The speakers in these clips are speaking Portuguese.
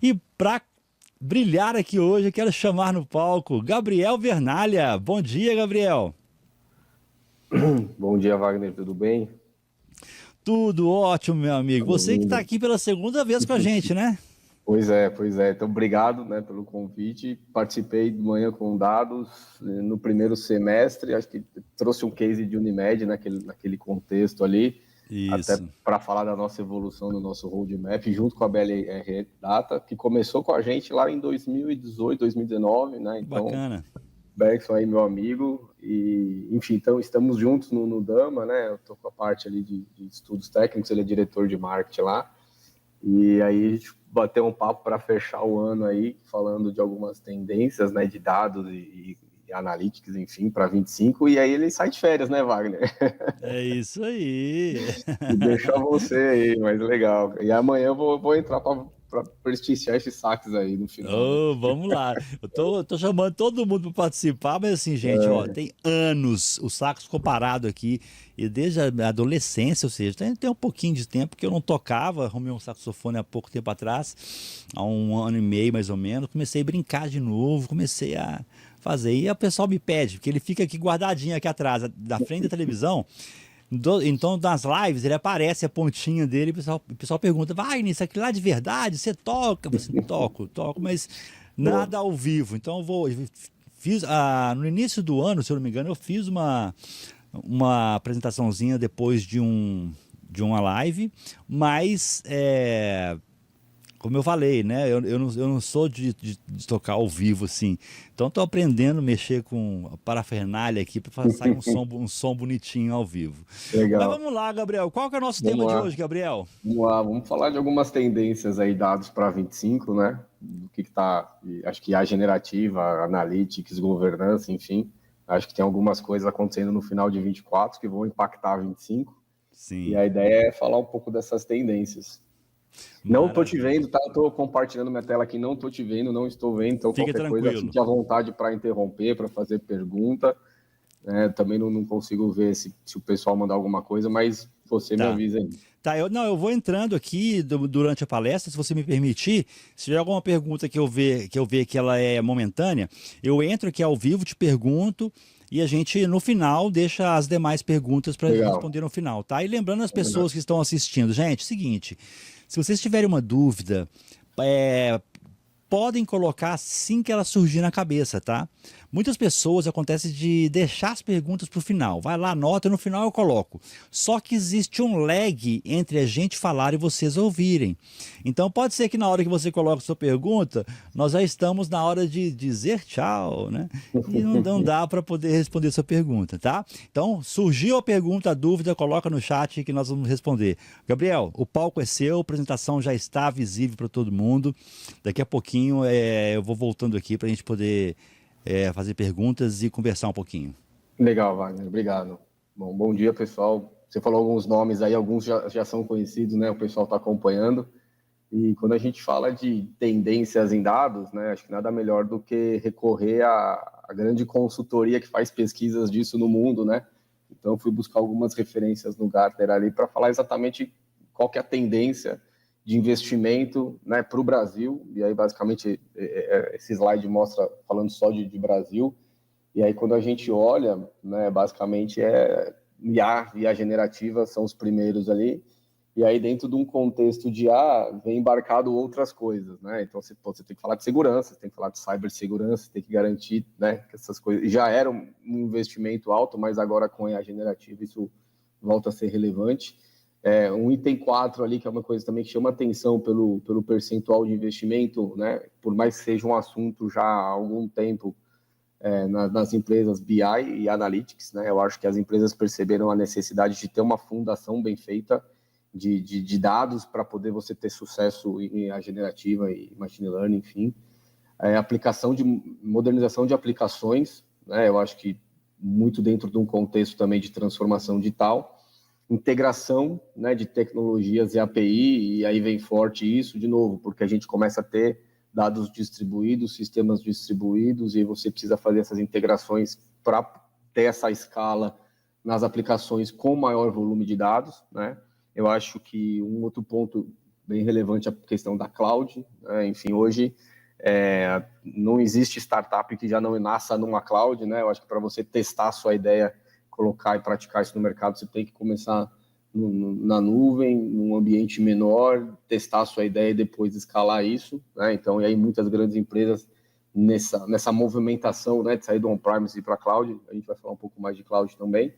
E para brilhar aqui hoje, eu quero chamar no palco Gabriel Vernalha. Bom dia, Gabriel. Bom dia, Wagner, tudo bem? Tudo ótimo, meu amigo. Estamos Você que está indo. aqui pela segunda vez com a gente, né? Pois é. Então, obrigado, né, pelo convite. Participei de manhã com dados no primeiro semestre. Acho que trouxe um case de Unimed naquele contexto ali, até Isso. para falar da nossa evolução no nosso roadmap, junto com a BLR Data, que começou com a gente lá em 2018, 2019, né? Então, Bacana. Bergson aí, meu amigo, e enfim, então estamos juntos no Dama, né? Eu estou com a parte ali de estudos técnicos, ele é diretor de marketing lá, e aí a gente bateu um papo para fechar o ano aí, falando de algumas tendências, né, de dados e analytics, enfim, para 25, e aí ele sai de férias, né, Wagner? É isso aí. E deixar você aí, mas legal. E amanhã eu vou entrar para prestigiar esses saques aí no final, né? Ô, vamos lá. Eu tô chamando todo mundo para participar, mas assim, gente, ó, tem anos o sax comparado aqui, e desde a adolescência, ou seja, tem um pouquinho de tempo que eu não tocava, arrumei um saxofone há pouco tempo atrás, há um ano e meio mais ou menos, comecei a brincar de novo, comecei a fazer, e o pessoal me pede, porque ele fica aqui guardadinho aqui atrás, da frente da televisão. Então, nas lives, ele aparece a pontinha dele, o pessoal pergunta, vai, isso aqui lá de verdade, você toca? Eu falo assim, toco, mas Boa. nada ao vivo. Então, no início do ano, se eu não me engano, eu fiz uma apresentaçãozinha depois de uma live, mas como eu falei, né? Eu não sou de tocar ao vivo assim. Então estou aprendendo a mexer com a parafernália aqui para sair um som bonitinho ao vivo. Mas Legal. vamos lá, Gabriel. Qual que é o nosso tema Vamos de lá. hoje, Gabriel? Vamos falar de algumas tendências aí, dados para 25, né? Do que tá, acho que a generativa, analytics, governança, enfim. Acho que tem algumas coisas acontecendo no final de 24 que vão impactar 25. E Sim, a ideia é falar um pouco dessas tendências. Não estou te maravilha. vendo, tá? Estou compartilhando minha tela aqui, não estou te vendo, não estou vendo. Então, Fica qualquer coisa, tranquilo. fique à vontade para interromper, para fazer pergunta. Também não consigo ver se o pessoal mandar alguma coisa, mas você me Tá. avisa aí. Tá, eu vou entrando aqui durante a palestra, se você me permitir. Se tiver alguma pergunta que eu ver que ela é momentânea, eu entro aqui ao vivo, te pergunto e a gente no final deixa as demais perguntas para Legal. responder no final, tá? E lembrando as Combinado. pessoas que estão assistindo, gente, seguinte, se vocês tiverem uma dúvida, é, podem colocar assim que ela surgir na cabeça, tá? Muitas pessoas acontece de deixar as perguntas para o final. Vai lá, anota, e no final eu coloco. Só que existe um lag entre a gente falar e vocês ouvirem. Então pode ser que na hora que você coloca a sua pergunta, nós já estamos na hora de dizer tchau, né? E não dá para poder responder a sua pergunta, tá? Então, surgiu a pergunta, a dúvida, coloca no chat que nós vamos responder. Gabriel, o palco é seu, a apresentação já está visível para todo mundo. Daqui a pouquinho eu vou voltando aqui para a gente poder fazer perguntas e conversar um pouquinho. Legal, Wagner, obrigado. Bom dia, pessoal. Você falou alguns nomes aí, alguns já são conhecidos, né? O pessoal está acompanhando. E quando a gente fala de tendências em dados, né, acho que nada melhor do que recorrer à grande consultoria que faz pesquisas disso no mundo, né? Então, eu fui buscar algumas referências no Gartner ali para falar exatamente qual que é a tendência de investimento, né, para o Brasil. E aí, basicamente, esse slide mostra falando só de Brasil. E aí, quando a gente olha, né, basicamente IA e a generativa são os primeiros ali. E aí, dentro de um contexto de IA, vem embarcado outras coisas, né? Então, você tem que falar de segurança, você tem que falar de cibersegurança, você tem que garantir, né, que essas coisas... Já era um investimento alto, mas agora com a IA generativa isso volta a ser relevante. Um item 4 ali, que é uma coisa também que chama atenção pelo percentual de investimento, né? Por mais que seja um assunto já há algum tempo, nas empresas BI e Analytics, né? Eu acho que as empresas perceberam a necessidade de ter uma fundação bem feita de dados para poder você ter sucesso em a generativa e machine learning, enfim. Aplicação de modernização de aplicações, né? Eu acho que muito dentro de um contexto também de transformação digital, integração, né, de tecnologias e API, e aí vem forte isso de novo, porque a gente começa a ter dados distribuídos, sistemas distribuídos, e você precisa fazer essas integrações para ter essa escala nas aplicações com maior volume de dados, né? Eu acho que um outro ponto bem relevante a questão da cloud, né? Enfim, hoje não existe startup que já não nasça numa cloud, né? Eu acho que para você testar a sua ideia, colocar e praticar isso no mercado, você tem que começar na nuvem, num ambiente menor, testar a sua ideia e depois escalar isso, né? Então, e aí muitas grandes empresas nessa movimentação, né, de sair do on-premise para cloud, a gente vai falar um pouco mais de cloud também.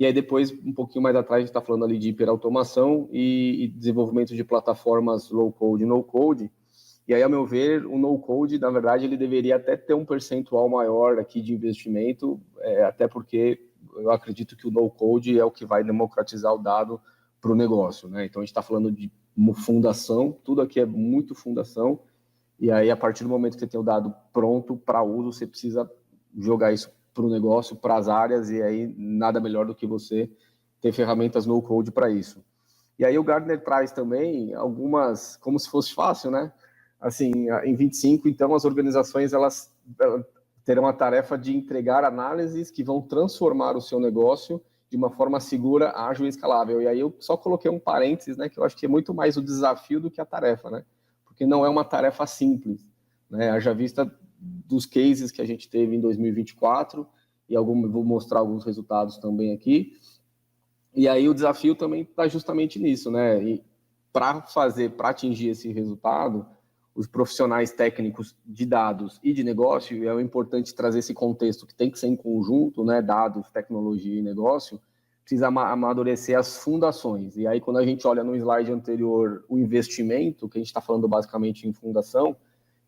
E aí depois, um pouquinho mais atrás, a gente está falando ali de hiperautomação e desenvolvimento de plataformas low-code e no-code. E aí, a meu ver, o no-code, na verdade, ele deveria até ter um percentual maior aqui de investimento, até porque eu acredito que o no-code é o que vai democratizar o dado para o negócio, né? Então, a gente está falando de fundação, tudo aqui é muito fundação, e aí, a partir do momento que você tem o dado pronto para uso, você precisa jogar isso para o negócio, para as áreas, e aí nada melhor do que você ter ferramentas no-code para isso. E aí o Gartner traz também algumas, como se fosse fácil, né? Assim, em 25, então, as organizações elas terão a tarefa de entregar análises que vão transformar o seu negócio de uma forma segura, ágil e escalável. E aí eu só coloquei um parênteses, né, que eu acho que é muito mais o desafio do que a tarefa, né? Porque não é uma tarefa simples, né? Haja vista dos cases que a gente teve em 2024, e vou mostrar alguns resultados também aqui. E aí o desafio também está justamente nisso, né? E para atingir esse resultado, os profissionais técnicos de dados e de negócio, é importante trazer esse contexto que tem que ser em conjunto, né? Dados, tecnologia e negócio, precisa amadurecer as fundações. E aí, quando a gente olha no slide anterior o investimento, que a gente está falando basicamente em fundação,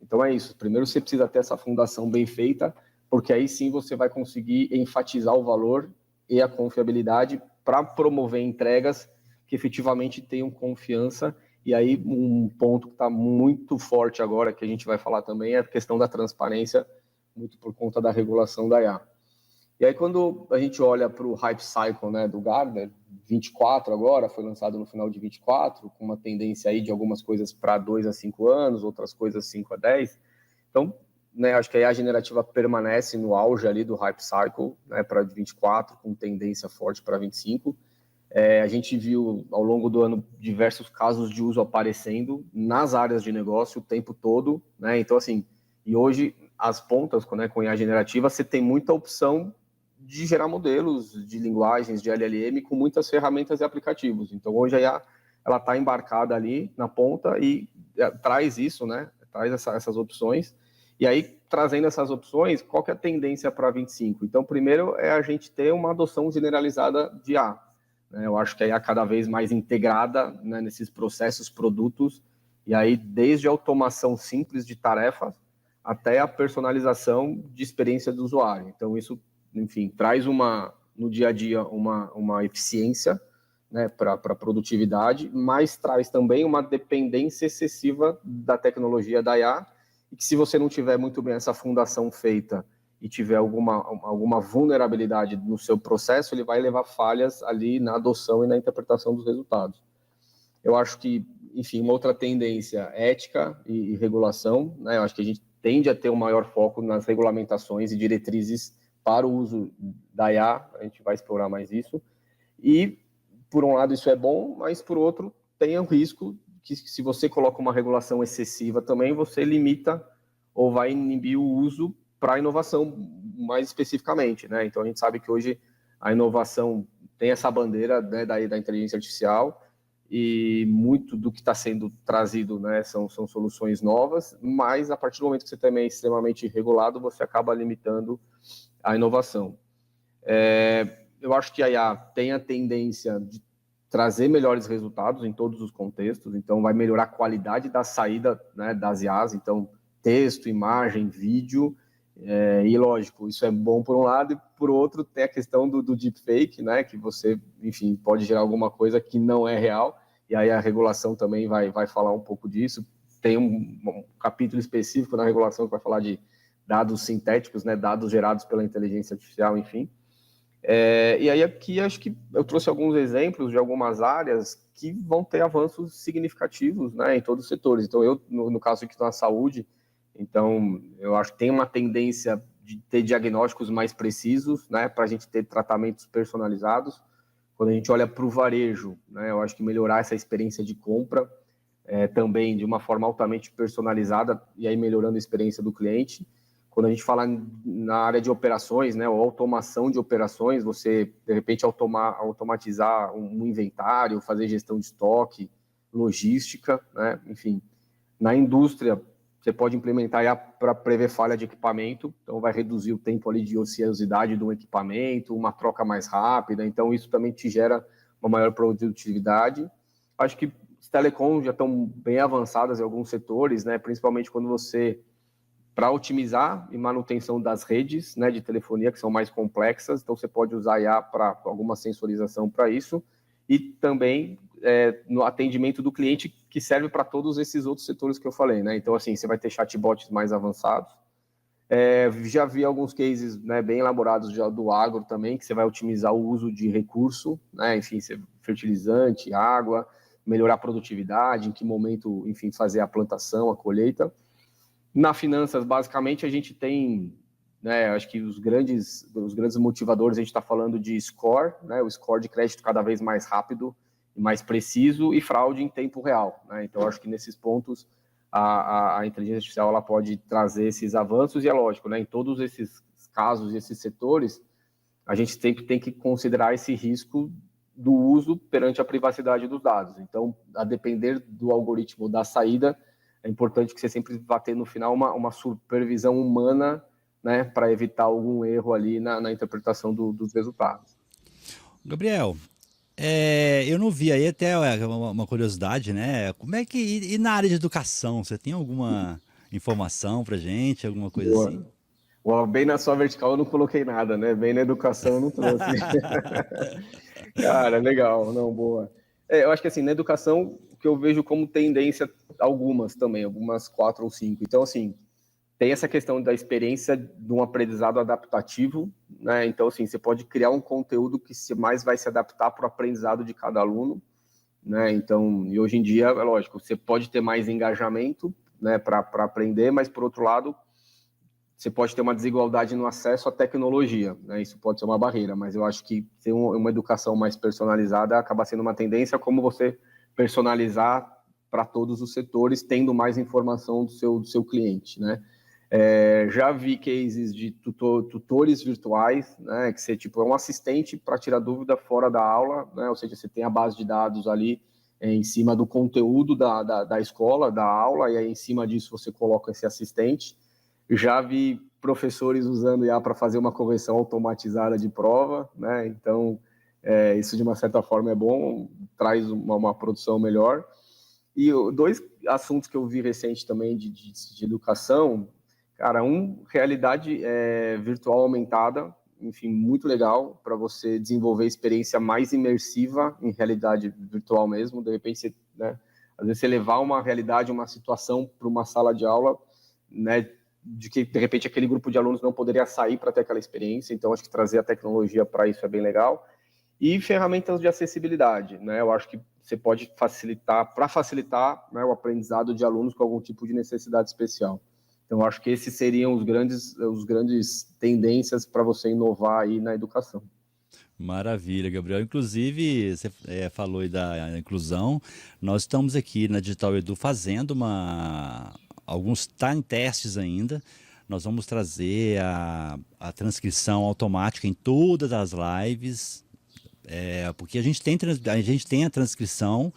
então é isso. Primeiro você precisa ter essa fundação bem feita, porque aí sim você vai conseguir enfatizar o valor e a confiabilidade para promover entregas que efetivamente tenham confiança. E aí um ponto que está muito forte agora, que a gente vai falar também, é a questão da transparência, muito por conta da regulação da IA. E aí, quando a gente olha para o Hype Cycle, né, do Gartner, 24 agora, foi lançado no final de 24, com uma tendência aí de algumas coisas para 2 a 5 anos, outras coisas 5 a 10. Então, né, acho que a IA generativa permanece no auge ali do Hype Cycle, né, para 24, com tendência forte para 25. A gente viu ao longo do ano diversos casos de uso aparecendo nas áreas de negócio o tempo todo, né? Então, assim, e hoje as pontas, né, com IA generativa, você tem muita opção de gerar modelos de linguagens de LLM com muitas ferramentas e aplicativos. Então, hoje a IA ela está embarcada ali na ponta e traz isso, né? Traz essas opções. E aí, trazendo essas opções, qual que é a tendência para 25? Então, primeiro é a gente ter uma adoção generalizada de IA. Eu acho que a IA cada vez mais integrada, né, nesses processos, produtos, e aí desde a automação simples de tarefas até a personalização de experiência do usuário. Então, isso, enfim, traz no dia a dia uma eficiência, né, para a produtividade, mas traz também uma dependência excessiva da tecnologia da IA, e que se você não tiver muito bem essa fundação feita e tiver alguma vulnerabilidade no seu processo, ele vai levar falhas ali na adoção e na interpretação dos resultados. Eu acho que, enfim, uma outra tendência, ética e regulação, né? Eu acho que a gente tende a ter um maior foco nas regulamentações e diretrizes para o uso da IA, a gente vai explorar mais isso. E, por um lado, isso é bom, mas, por outro, tem o risco que, se você coloca uma regulação excessiva também, você limita ou vai inibir o uso para a inovação, mais especificamente, né? Então, a gente sabe que hoje a inovação tem essa bandeira, né, da inteligência artificial, e muito do que está sendo trazido, né, são soluções novas, mas a partir do momento que você também é extremamente regulado, você acaba limitando a inovação. Eu acho que a IA tem a tendência de trazer melhores resultados em todos os contextos, então vai melhorar a qualidade da saída, né, das IAs, então texto, imagem, vídeo, e lógico, isso é bom por um lado, e por outro tem a questão do deepfake, né, que você, enfim, pode gerar alguma coisa que não é real, e aí a regulação também vai falar um pouco disso. Tem um capítulo específico na regulação que vai falar de dados sintéticos, né, dados gerados pela inteligência artificial, enfim. E aí aqui acho que eu trouxe alguns exemplos de algumas áreas que vão ter avanços significativos, né, em todos os setores. Então eu, no caso aqui na saúde, então eu acho que tem uma tendência de ter diagnósticos mais precisos, né, para a gente ter tratamentos personalizados. Quando a gente olha para o varejo, né, eu acho que melhorar essa experiência de compra, também de uma forma altamente personalizada e aí melhorando a experiência do cliente. Quando a gente fala na área de operações, né, ou automação de operações, você, de repente, automatizar um inventário, fazer gestão de estoque, logística, né, enfim. Na indústria, você pode implementar para prever falha de equipamento, então vai reduzir o tempo ali de ociosidade do equipamento, uma troca mais rápida, então isso também te gera uma maior produtividade. Acho que os telecoms já estão bem avançadas em alguns setores, né, principalmente quando você, para otimizar e manutenção das redes, né, de telefonia, que são mais complexas, então você pode usar IA para alguma sensorização para isso, e também no atendimento do cliente, que serve para todos esses outros setores que eu falei, né? Então, assim, você vai ter chatbots mais avançados. Já vi alguns cases, né, bem elaborados já do agro também, que você vai otimizar o uso de recurso, né? Enfim, fertilizante, água, melhorar a produtividade, em que momento, enfim, fazer a plantação, a colheita. Na finanças, basicamente, a gente tem, né, acho que os grandes motivadores, a gente está falando de score, né, o score de crédito cada vez mais rápido e mais preciso, e fraude em tempo real, né? Então, acho que nesses pontos a inteligência artificial ela pode trazer esses avanços, e é lógico, né, em todos esses casos e esses setores, a gente sempre tem que considerar esse risco do uso perante a privacidade dos dados. Então, a depender do algoritmo da saída, é importante que você sempre vá ter no final uma supervisão humana, né, para evitar algum erro ali na interpretação dos resultados. Gabriel, eu não vi aí, até uma curiosidade, né? Como é que. E na área de educação, você tem alguma informação pra gente, alguma coisa assim? Boa. Bem na sua vertical eu não coloquei nada, né? Bem na educação eu não trouxe. Cara, legal, não, boa. Eu acho que assim, na educação, o que eu vejo como tendência, algumas também, algumas 4 ou 5. Então, assim, tem essa questão da experiência de um aprendizado adaptativo, né? Então, assim, você pode criar um conteúdo que mais vai se adaptar para o aprendizado de cada aluno, né? Então, e hoje em dia, é lógico, você pode ter mais engajamento, né, para aprender, mas, por outro lado, você pode ter uma desigualdade no acesso à tecnologia, né? Isso pode ser uma barreira, mas eu acho que ter uma educação mais personalizada acaba sendo uma tendência, como você personalizar para todos os setores, tendo mais informação do seu cliente, né? Já vi cases de tutores virtuais, né, que você tipo, é um assistente para tirar dúvida fora da aula, né? Ou seja, você tem a base de dados ali em cima do conteúdo da escola, da aula, e aí em cima disso você coloca esse assistente. Já vi professores usando IA para fazer uma correção automatizada de prova, né? Então, isso de uma certa forma é bom, traz uma produção melhor. E 2 assuntos que eu vi recente também de educação, cara, realidade virtual aumentada, enfim, muito legal para você desenvolver experiência mais imersiva em realidade virtual mesmo. De repente, você, né, às vezes você levar uma realidade, uma situação para uma sala de aula, né, de que de repente aquele grupo de alunos não poderia sair para ter aquela experiência. Então, acho que trazer a tecnologia para isso é bem legal. E ferramentas de acessibilidade, né? Eu acho que você pode facilitar, né, o aprendizado de alunos com algum tipo de necessidade especial. Então, eu acho que esses seriam os grandes tendências para você inovar aí na educação. Maravilha, Gabriel. Inclusive, você falou aí da inclusão. Nós estamos aqui na Digital Edu fazendo alguns está em testes ainda. Nós vamos trazer a transcrição automática em todas as lives, porque a gente tem a transcrição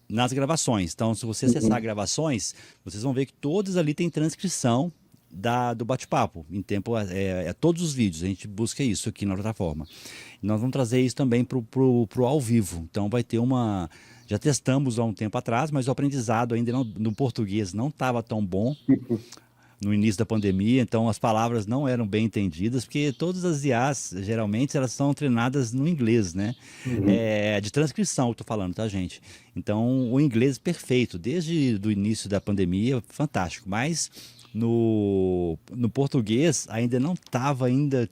nas gravações. Então, se você acessar gravações, vocês vão ver que todas ali tem transcrição do bate-papo em tempo, todos os vídeos. A gente busca isso aqui na plataforma. E nós vamos trazer isso também pro ao vivo. Então, vai ter já testamos há um tempo atrás, mas o aprendizado ainda no português não estava tão bom no início da pandemia, então as palavras não eram bem entendidas, porque todas as IAs, geralmente, elas são treinadas no inglês, né? De transcrição, eu tô falando, tá, gente? Então, o inglês perfeito, desde o início da pandemia, fantástico, mas no português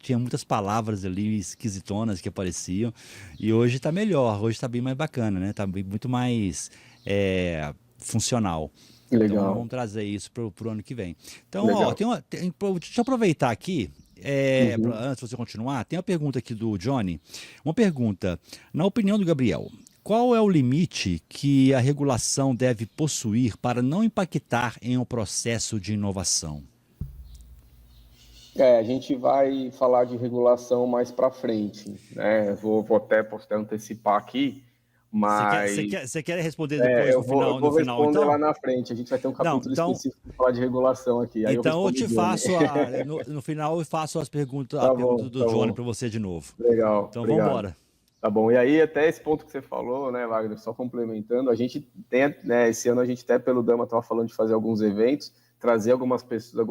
tinha muitas palavras ali esquisitonas que apareciam, e hoje está melhor, hoje está bem mais bacana, né? Está muito mais funcional. Legal. Então vamos trazer isso pro ano que vem. Então, Legal. deixa eu aproveitar aqui, antes de você continuar, tem uma pergunta aqui do Johnny. Uma pergunta, na opinião do Gabriel, qual é o limite que a regulação deve possuir para não impactar em um processo de inovação? A gente vai falar de regulação mais para frente, né? Posso até antecipar aqui, mas Você quer responder depois eu no final, vou responder lá então? na frente. A gente vai ter um Não, capítulo então, específico para falar de regulação aqui. Aí eu então eu respondo o te Johnny. faço no final eu faço a pergunta do Tá Johnny bom. para você de novo. Legal, Então vamos obrigado. embora. Tá bom. E aí, até esse ponto que você falou, né, Wagner, só complementando, a gente tem, né, esse ano a gente até pelo Dama estava falando de fazer alguns eventos, trazer algumas pessoas,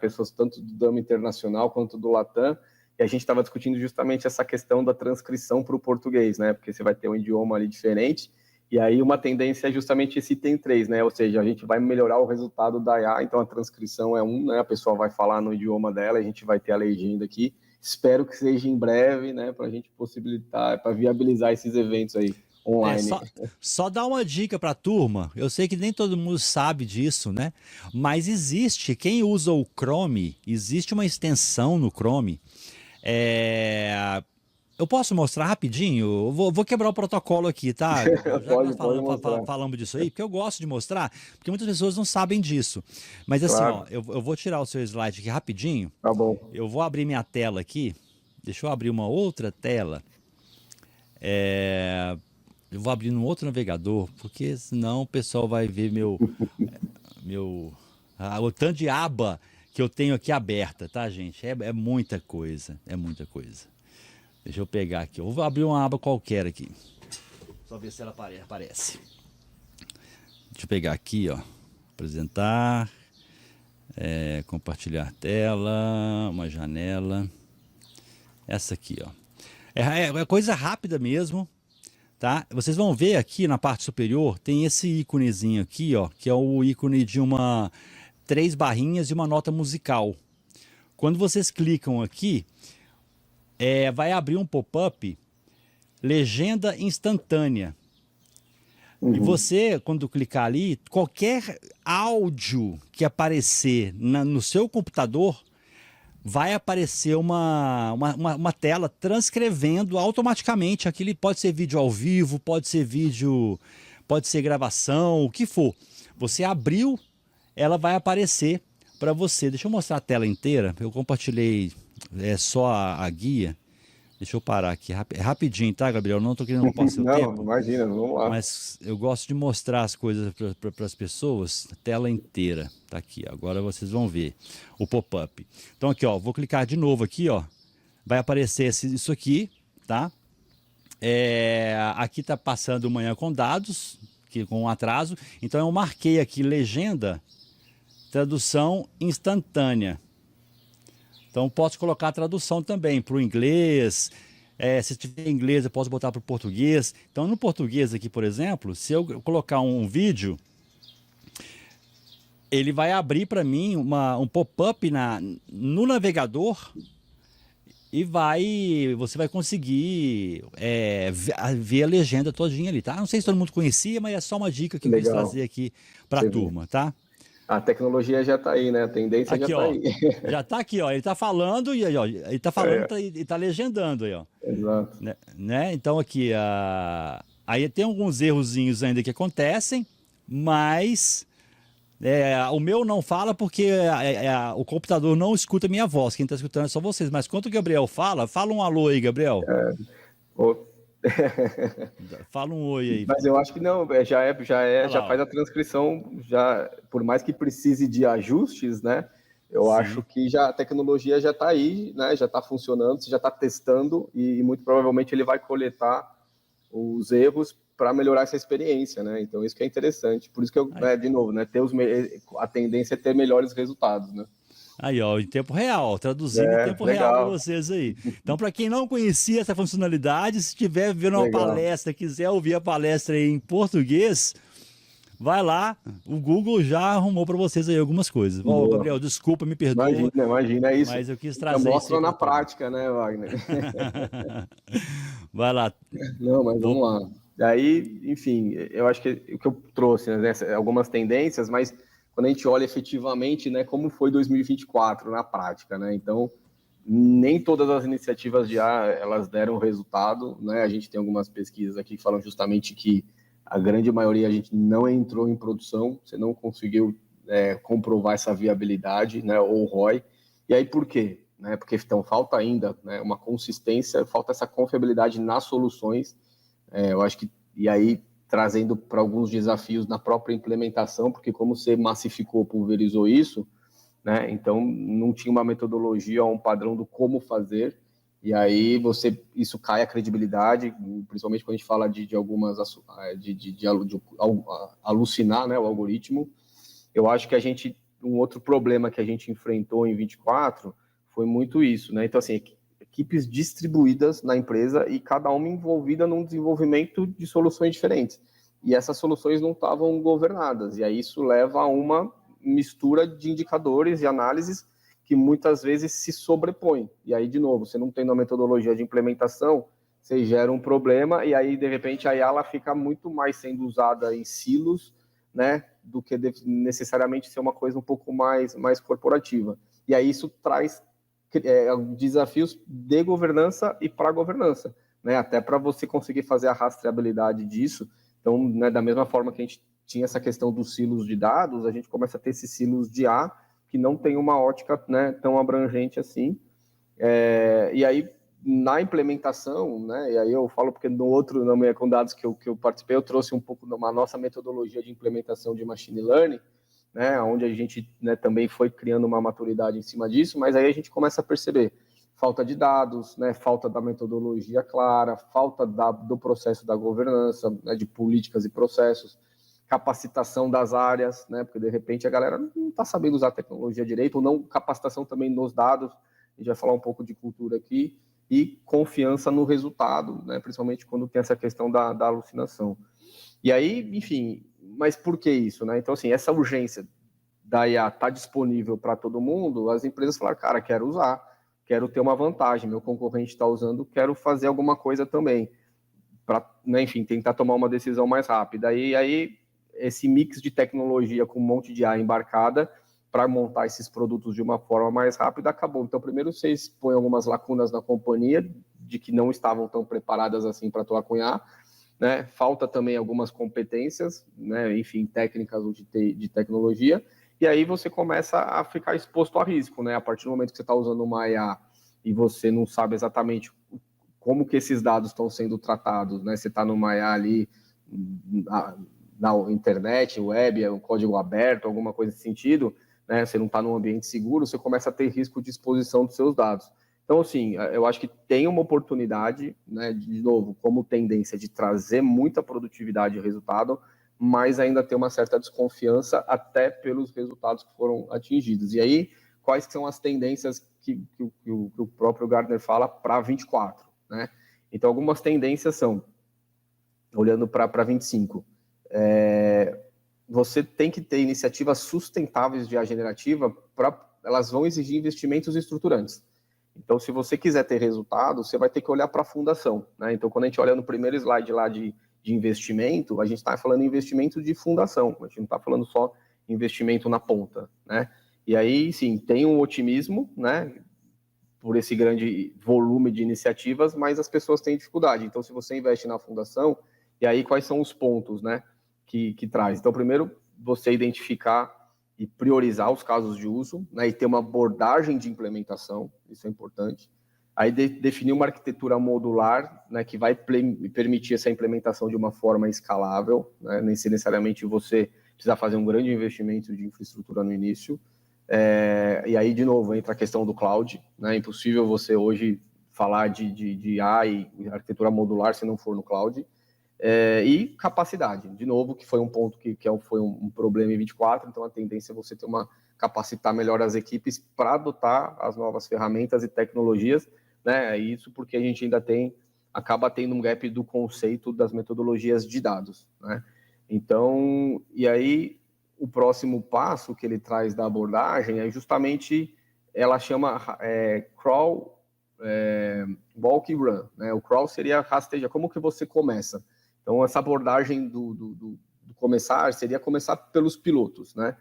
pessoas tanto do Dama Internacional quanto do Latam, e a gente estava discutindo justamente essa questão da transcrição para o português, né, porque você vai ter um idioma ali diferente, e aí uma tendência é justamente esse item 3, né, ou seja, a gente vai melhorar o resultado da IA, então a transcrição é né, a pessoa vai falar no idioma dela, a gente vai ter a legenda aqui. Espero que seja em breve, né, para a gente possibilitar, para viabilizar esses eventos aí online. Só dar uma dica para a turma. Eu sei que nem todo mundo sabe disso, né? Mas existe, quem usa o Chrome, existe uma extensão no Chrome. Eu posso mostrar rapidinho? Eu vou quebrar o protocolo aqui, tá, Gabriel? Já que nós Pode mostrar. falamos disso aí, porque eu gosto de mostrar, porque muitas pessoas não sabem disso. Mas assim, Claro. ó, eu vou tirar o seu slide aqui rapidinho. Tá bom. Eu vou abrir minha tela aqui. Deixa eu abrir uma outra tela. Eu vou abrir num outro navegador, porque senão o pessoal vai ver o tanto de aba que eu tenho aqui aberta, tá, gente? É muita coisa, é muita coisa. Deixa eu pegar aqui. Eu vou abrir uma aba qualquer aqui. Só ver se ela aparece. Deixa eu pegar aqui, ó. Apresentar. Compartilhar tela. Uma janela. Essa aqui, ó. É coisa rápida mesmo, tá? Vocês vão ver aqui na parte superior, tem esse íconezinho aqui, ó, que é o ícone de 3 barrinhas e uma nota musical. Quando vocês clicam aqui, vai abrir um pop-up, legenda instantânea. E você, quando clicar ali, qualquer áudio que aparecer no seu computador, vai aparecer uma tela transcrevendo automaticamente. Aquilo pode ser vídeo ao vivo, pode ser gravação, o que for. Você abriu, ela vai aparecer para você. Deixa eu mostrar a tela inteira. Eu compartilhei só a guia. Deixa eu parar aqui. É rapidinho, tá, Gabriel? Não estou querendo ocupar seu tempo. Não, imagina, vamos lá. Mas eu gosto de mostrar as coisas para as pessoas, tela inteira. Tá aqui, agora vocês vão ver o pop-up. Então aqui, ó, vou clicar de novo aqui, ó. Vai aparecer isso aqui, tá? Aqui tá passando Manhã com Dados, com um atraso. Então eu marquei aqui legenda, tradução instantânea. Então posso colocar a tradução também para o inglês. Se tiver inglês, eu posso botar para o português. Então, no português aqui, por exemplo, se eu colocar um vídeo, ele vai abrir para mim um pop-up no navegador e você vai conseguir ver a legenda todinha ali, tá? Não sei se todo mundo conhecia, mas é só uma dica que eu quis trazer aqui para a turma, tá? A tecnologia já está aí, né? A tendência aqui, já está aí. Já está aqui, ó. Ele está falando e aí, ó, ele está falando e está legendando aí, ó. Exato. Né? Então aqui, aí tem alguns errozinhos ainda que acontecem, mas o meu não fala porque o computador não escuta a minha voz. Quem está escutando é só vocês. Mas quando o Gabriel fala um alô aí, Gabriel. Fala um oi aí. Mas eu acho que não, já faz a transcrição, já, por mais que precise de ajustes, né? Eu acho que a tecnologia já está aí, né? Já está funcionando, você já está testando e muito provavelmente ele vai coletar os erros para melhorar essa experiência, né? Então isso que é interessante. Por isso que de novo, né? A tendência é ter melhores resultados, né? Aí, ó, em tempo real, traduzindo em tempo real para vocês aí. Então, para quem não conhecia essa funcionalidade, se estiver vendo uma palestra, quiser ouvir a palestra aí em português, vai lá, o Google já arrumou para vocês aí algumas coisas. Ó, Gabriel, desculpa, me perdoa. Imagina isso. Mas eu quis trazer mostra na prática, né, Wagner? Vai lá. Não, mas vamos lá. Daí, enfim, eu acho que o que eu trouxe, né, algumas tendências, mas quando a gente olha efetivamente, né, como foi 2024 na prática, né? Então, nem todas as iniciativas de IA, elas deram resultado, né? A gente tem algumas pesquisas aqui que falam justamente que a grande maioria a gente não entrou em produção, você não conseguiu comprovar essa viabilidade, né, ou ROI. E aí por quê? Né, porque então falta ainda, né, uma consistência, falta essa confiabilidade nas soluções. Eu acho que, e aí trazendo para alguns desafios na própria implementação, porque como você massificou, pulverizou isso, né, então não tinha uma metodologia ou um padrão do como fazer, e aí isso cai a credibilidade, principalmente quando a gente fala de algumas de alucinar, né, o algoritmo. Eu acho que um outro problema que a gente enfrentou em 24 foi muito isso, né? Então, assim, equipes distribuídas na empresa e cada uma envolvida num desenvolvimento de soluções diferentes. E essas soluções não estavam governadas, e aí isso leva a uma mistura de indicadores e análises que muitas vezes se sobrepõem. E aí, de novo, você não tem uma metodologia de implementação, você gera um problema, e aí, de repente, a IA fica muito mais sendo usada em silos, né, do que necessariamente ser uma coisa um pouco mais corporativa. E aí isso traz desafios de governança e para governança, né, até para você conseguir fazer a rastreabilidade disso. Então, né, da mesma forma que a gente tinha essa questão dos silos de dados, a gente começa a ter esses silos de A que não tem uma ótica, né, tão abrangente assim. E aí, na implementação, né, e aí eu falo porque com dados que eu participei, eu trouxe um pouco da nossa metodologia de implementação de machine learning, né, onde a gente, né, também foi criando uma maturidade em cima disso, mas aí a gente começa a perceber falta de dados, né, falta da metodologia clara, falta do processo da governança, né, de políticas e processos, capacitação das áreas, né, porque de repente a galera não está sabendo usar a tecnologia direito, ou não capacitação também nos dados. A gente vai falar um pouco de cultura aqui, e confiança no resultado, né? Principalmente quando tem essa questão da alucinação. E aí, enfim, mas por que isso, né? Então, assim, essa urgência da IA estar disponível para todo mundo, as empresas falaram, cara, quero usar, quero ter uma vantagem, meu concorrente está usando, quero fazer alguma coisa também, para, né, enfim, tentar tomar uma decisão mais rápida. E aí, esse mix de tecnologia com um monte de IA embarcada, para montar esses produtos de uma forma mais rápida, acabou. Então, primeiro, você expõe algumas lacunas na companhia, de que não estavam tão preparadas assim para atuar com IA, né? Falta também algumas competências, né? Enfim, técnicas de tecnologia, e aí você começa a ficar exposto a risco, né? A partir do momento que você está usando uma IA e você não sabe exatamente como que esses dados estão sendo tratados, né? Você está numa IA ali na internet, web, um código aberto, alguma coisa nesse sentido, né, você não está num ambiente seguro, você começa a ter risco de exposição dos seus dados. Então, assim, eu acho que tem uma oportunidade, né, de novo, como tendência de trazer muita produtividade e resultado, mas ainda tem uma certa desconfiança até pelos resultados que foram atingidos. E aí, quais são as tendências que o próprio Gartner fala para 24, né? Então, algumas tendências são, olhando para 25, você tem que ter iniciativas sustentáveis de IA generativa, elas vão exigir investimentos estruturantes. Então, se você quiser ter resultado, você vai ter que olhar para a fundação, né? Então, quando a gente olha no primeiro slide lá de investimento, a gente está falando em investimento de fundação, a gente não está falando só investimento na ponta, né? E aí, sim, tem um otimismo, né, por esse grande volume de iniciativas, mas as pessoas têm dificuldade. Então, se você investe na fundação, e aí quais são os pontos, né, que traz? Então, primeiro, você identificar e priorizar os casos de uso, né, e ter uma abordagem de implementação, isso é importante. Aí definir uma arquitetura modular, né, que vai permitir essa implementação de uma forma escalável, né, nem necessariamente você precisar fazer um grande investimento de infraestrutura no início. E aí, de novo, entra a questão do cloud, né? É impossível você hoje falar de IA e arquitetura modular se não for no cloud. E capacidade, de novo, que foi um ponto foi um problema em 24, então a tendência é você ter capacitar melhor as equipes para adotar as novas ferramentas e tecnologias, né? Isso porque a gente ainda acaba tendo um gap do conceito das metodologias de dados, né? Então, e aí o próximo passo que ele traz da abordagem é justamente, ela chama crawl, walk e run, né? O crawl seria rastejar, como que você começa? Então, essa abordagem do começar seria começar pelos pilotos, né?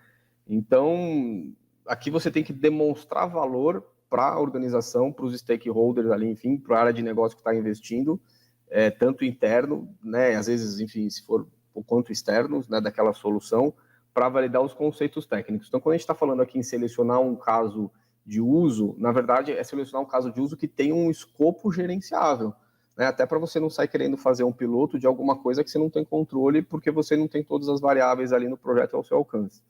Então, aqui você tem que demonstrar valor para a organização, para os stakeholders ali, enfim, para a área de negócio que está investindo, tanto interno, né, às vezes, enfim, se for o quanto externos, né, daquela solução, para validar os conceitos técnicos. Então, quando a gente está falando aqui em selecionar um caso de uso, na verdade, é selecionar um caso de uso que tem um escopo gerenciável, né, até para você não sair querendo fazer um piloto de alguma coisa que você não tem controle, porque você não tem todas as variáveis ali no projeto ao seu alcance.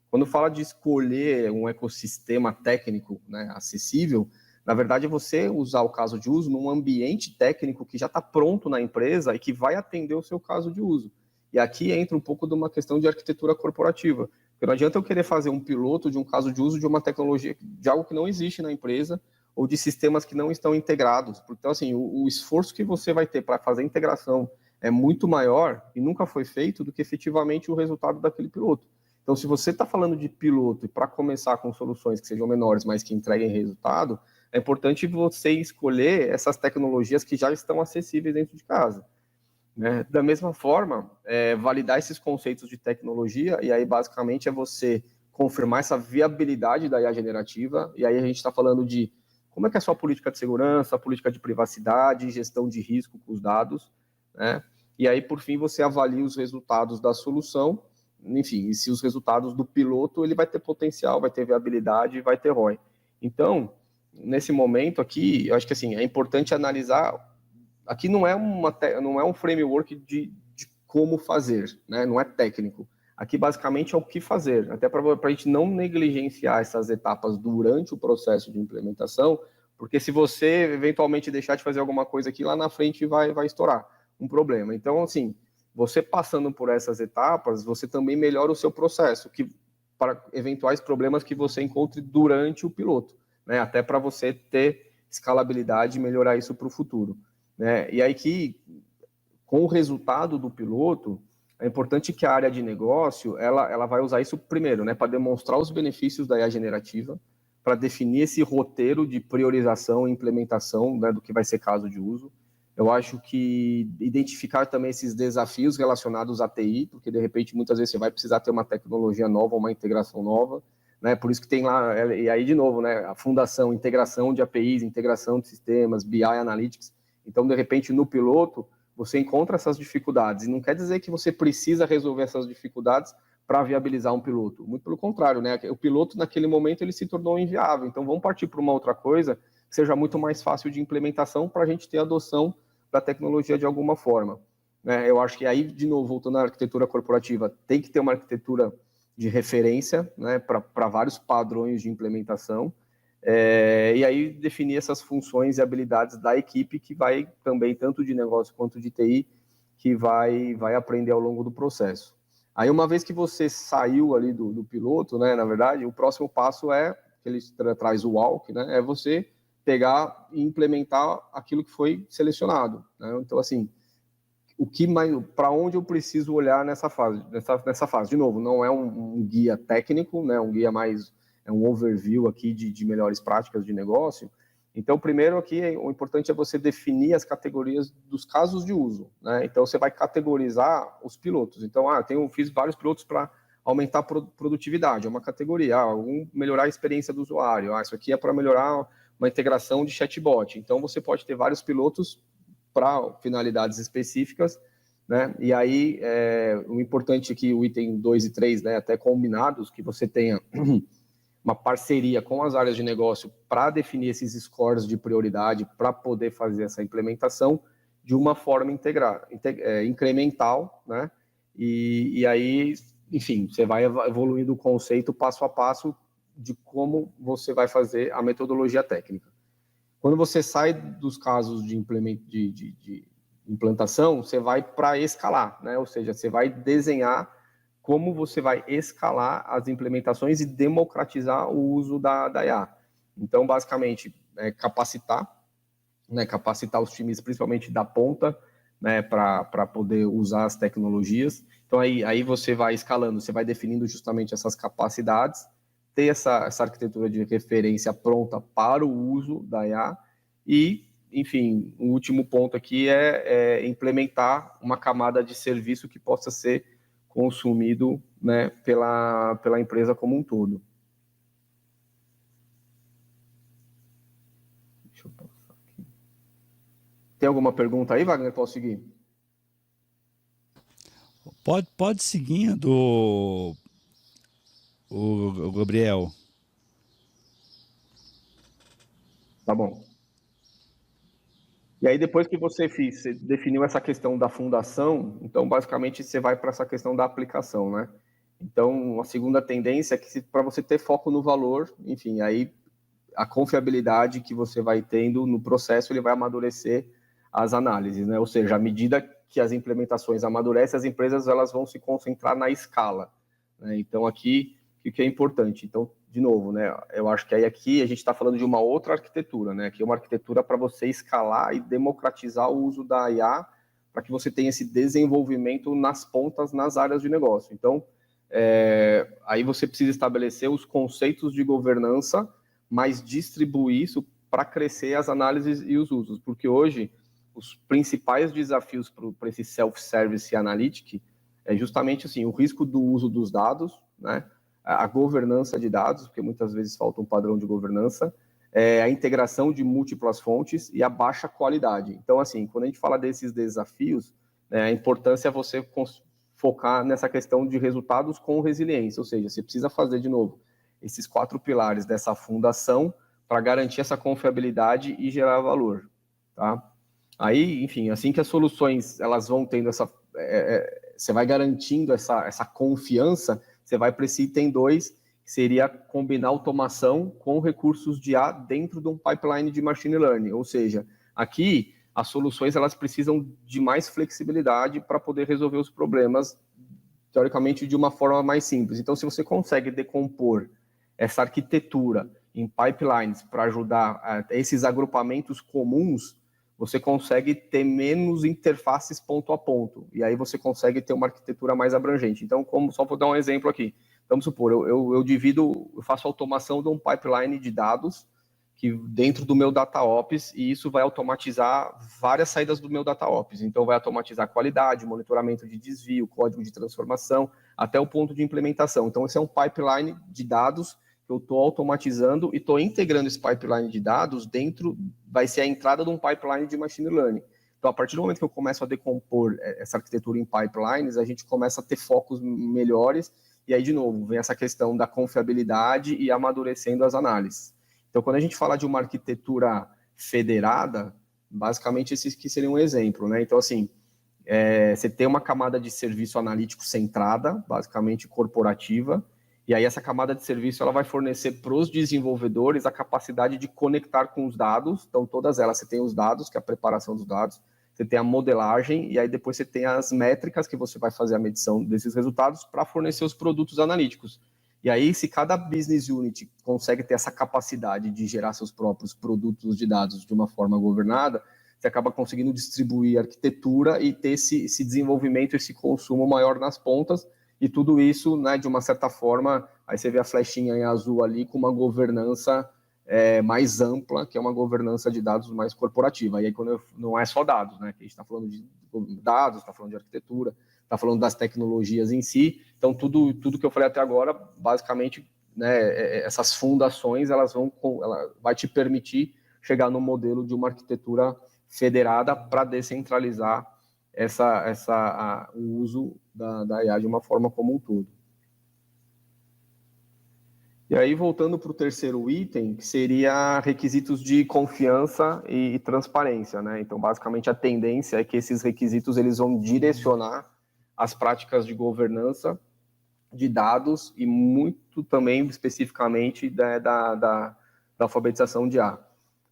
Quando fala de escolher um ecossistema técnico, né, acessível, na verdade é você usar o caso de uso num ambiente técnico que já está pronto na empresa e que vai atender o seu caso de uso. E aqui entra um pouco de uma questão de arquitetura corporativa. Porque não adianta eu querer fazer um piloto de um caso de uso de uma tecnologia, de algo que não existe na empresa, ou de sistemas que não estão integrados. Então, assim, o esforço que você vai ter para fazer a integração é muito maior e nunca foi feito do que efetivamente o resultado daquele piloto. Então, se você está falando de piloto e para começar com soluções que sejam menores, mas que entreguem resultado, é importante você escolher essas tecnologias que já estão acessíveis dentro de casa. Né? Da mesma forma, validar esses conceitos de tecnologia, e aí basicamente é você confirmar essa viabilidade da IA generativa, e aí a gente está falando de como é que é a sua política de segurança, política de privacidade, gestão de risco com os dados, né? E aí, por fim, você avalia os resultados da solução, enfim, e se os resultados do piloto, ele vai ter potencial, vai ter viabilidade, vai ter ROI. Então, nesse momento aqui, eu acho que assim, é importante analisar, aqui não é um framework de como fazer, né? Não é técnico. Aqui, basicamente, é o que fazer, até para a gente não negligenciar essas etapas durante o processo de implementação, porque se você, eventualmente, deixar de fazer alguma coisa aqui, lá na frente vai estourar um problema. Então, assim, você passando por essas etapas, você também melhora o seu processo, para eventuais problemas que você encontre durante o piloto, né? Até para você ter escalabilidade e melhorar isso para o futuro, né? E aí que, com o resultado do piloto, é importante que a área de negócio ela vai usar isso primeiro, né, para demonstrar os benefícios da IA generativa, para definir esse roteiro de priorização e implementação, né, do que vai ser caso de uso. Eu acho que identificar também esses desafios relacionados à TI, porque de repente muitas vezes você vai precisar ter uma tecnologia nova, uma integração nova, né? Por isso que tem lá, e aí de novo, né, a fundação, integração de APIs, integração de sistemas, BI Analytics. Então, de repente, no piloto, você encontra essas dificuldades. E não quer dizer que você precisa resolver essas dificuldades para viabilizar um piloto. Muito pelo contrário, né? O piloto, naquele momento, ele se tornou inviável. Então, vamos partir para uma outra coisa que seja muito mais fácil de implementação para a gente ter adoção da tecnologia de alguma forma. Né? Eu acho que aí, de novo, voltando à arquitetura corporativa, tem que ter uma arquitetura de referência, né, para vários padrões de implementação, e aí definir essas funções e habilidades da equipe que vai também, tanto de negócio quanto de TI, que vai aprender ao longo do processo. Aí, uma vez que você saiu ali do piloto, né, na verdade, o próximo passo que ele traz o walk, né, é você pegar e implementar aquilo que foi selecionado, né? Então, assim, para onde eu preciso olhar nessa fase? Nessa fase, de novo, não é um guia técnico, né? Um guia mais, é um overview aqui de melhores práticas de negócio. Então, primeiro aqui, o importante é você definir as categorias dos casos de uso, né? Então, você vai categorizar os pilotos. Então, fiz vários pilotos para aumentar a produtividade, é uma categoria. Melhorar a experiência do usuário. Isso aqui é para melhorar uma integração de chatbot. Então, você pode ter vários pilotos para finalidades específicas, né? E aí, o importante aqui, o item 2 e 3, né, até combinados, que você tenha uma parceria com as áreas de negócio para definir esses scores de prioridade, para poder fazer essa implementação de uma forma incremental, né? E aí, enfim, você vai evoluindo o conceito passo a passo de como você vai fazer a metodologia técnica. Quando você sai dos casos de implantação, você vai para escalar, né? Ou seja, você vai desenhar como você vai escalar as implementações e democratizar o uso da IA. Então, basicamente, capacitar, né? Capacitar os times, principalmente da ponta, né? Para poder usar as tecnologias. Então, aí você vai escalando, você vai definindo justamente essas capacidades, ter essa arquitetura de referência pronta para o uso da IA e, enfim, o último ponto aqui é implementar uma camada de serviço que possa ser consumido, né, pela empresa como um todo. Deixa eu passar aqui. Tem alguma pergunta aí, Wagner? Posso seguir? Pode seguindo, o Gabriel. Tá bom. E aí, depois que você definiu essa questão da fundação, então, basicamente, você vai para essa questão da aplicação, né? Então, a segunda tendência é que para você ter foco no valor, enfim, aí a confiabilidade que você vai tendo no processo, ele vai amadurecer as análises, né? Ou seja, à medida que as implementações amadurecem, as empresas elas vão se concentrar na escala, né? Então, aqui, o que é importante? Então, de novo, né? Eu acho que aí aqui a gente está falando de uma outra arquitetura, né? Que é uma arquitetura para você escalar e democratizar o uso da IA para que você tenha esse desenvolvimento nas pontas, nas áreas de negócio. Então, aí você precisa estabelecer os conceitos de governança, mas distribuir isso para crescer as análises e os usos, porque hoje os principais desafios para esse self-service analytic é justamente assim, o risco do uso dos dados, né? A governança de dados, porque muitas vezes falta um padrão de governança, a integração de múltiplas fontes e a baixa qualidade. Então, assim, quando a gente fala desses desafios, né, a importância é você focar nessa questão de resultados com resiliência, ou seja, você precisa fazer, de novo, esses 4 pilares dessa fundação para garantir essa confiabilidade e gerar valor, tá? Aí, enfim, assim que as soluções elas vão tendo essa, você vai garantindo essa confiança, você vai para esse item 2, que seria combinar automação com recursos de IA dentro de um pipeline de machine learning, ou seja, aqui as soluções elas precisam de mais flexibilidade para poder resolver os problemas, teoricamente, de uma forma mais simples. Então, se você consegue decompor essa arquitetura em pipelines para ajudar esses agrupamentos comuns, você consegue ter menos interfaces ponto a ponto, e aí você consegue ter uma arquitetura mais abrangente. Então, só vou dar um exemplo aqui. Vamos supor, eu faço automação de um pipeline de dados que dentro do meu DataOps, e isso vai automatizar várias saídas do meu DataOps. Então, vai automatizar a qualidade, monitoramento de desvio, código de transformação, até o ponto de implementação. Então, esse é um pipeline de dados que eu estou automatizando e estou integrando esse pipeline de dados dentro, vai ser a entrada de um pipeline de machine learning. Então, a partir do momento que eu começo a decompor essa arquitetura em pipelines, a gente começa a ter focos melhores, e aí, de novo, vem essa questão da confiabilidade e amadurecendo as análises. Então, quando a gente fala de uma arquitetura federada, basicamente esse aqui seria um exemplo, né? Então, assim, você tem uma camada de serviço analítico centrada, basicamente corporativa, e aí essa camada de serviço ela vai fornecer para os desenvolvedores a capacidade de conectar com os dados. Então, todas elas, você tem os dados, que é a preparação dos dados, você tem a modelagem, e aí depois você tem as métricas que você vai fazer a medição desses resultados para fornecer os produtos analíticos. E aí, se cada business unit consegue ter essa capacidade de gerar seus próprios produtos de dados de uma forma governada, você acaba conseguindo distribuir a arquitetura e ter esse desenvolvimento, esse consumo maior nas pontas, e tudo isso, né, de uma certa forma, aí você vê a flechinha em azul ali com uma governança mais ampla, que é uma governança de dados mais corporativa. E aí quando não é só dados, né, que a gente está falando de dados, está falando de arquitetura, está falando das tecnologias em si. Então, tudo que eu falei até agora, basicamente, né, essas fundações, ela vai te permitir chegar no modelo de uma arquitetura federada para descentralizar o uso da IA de uma forma como um todo. E aí, voltando para o terceiro item, que seria requisitos de confiança e transparência, né? Então, basicamente, a tendência é que esses requisitos eles vão direcionar as práticas de governança de dados e muito também, especificamente, da alfabetização de IA.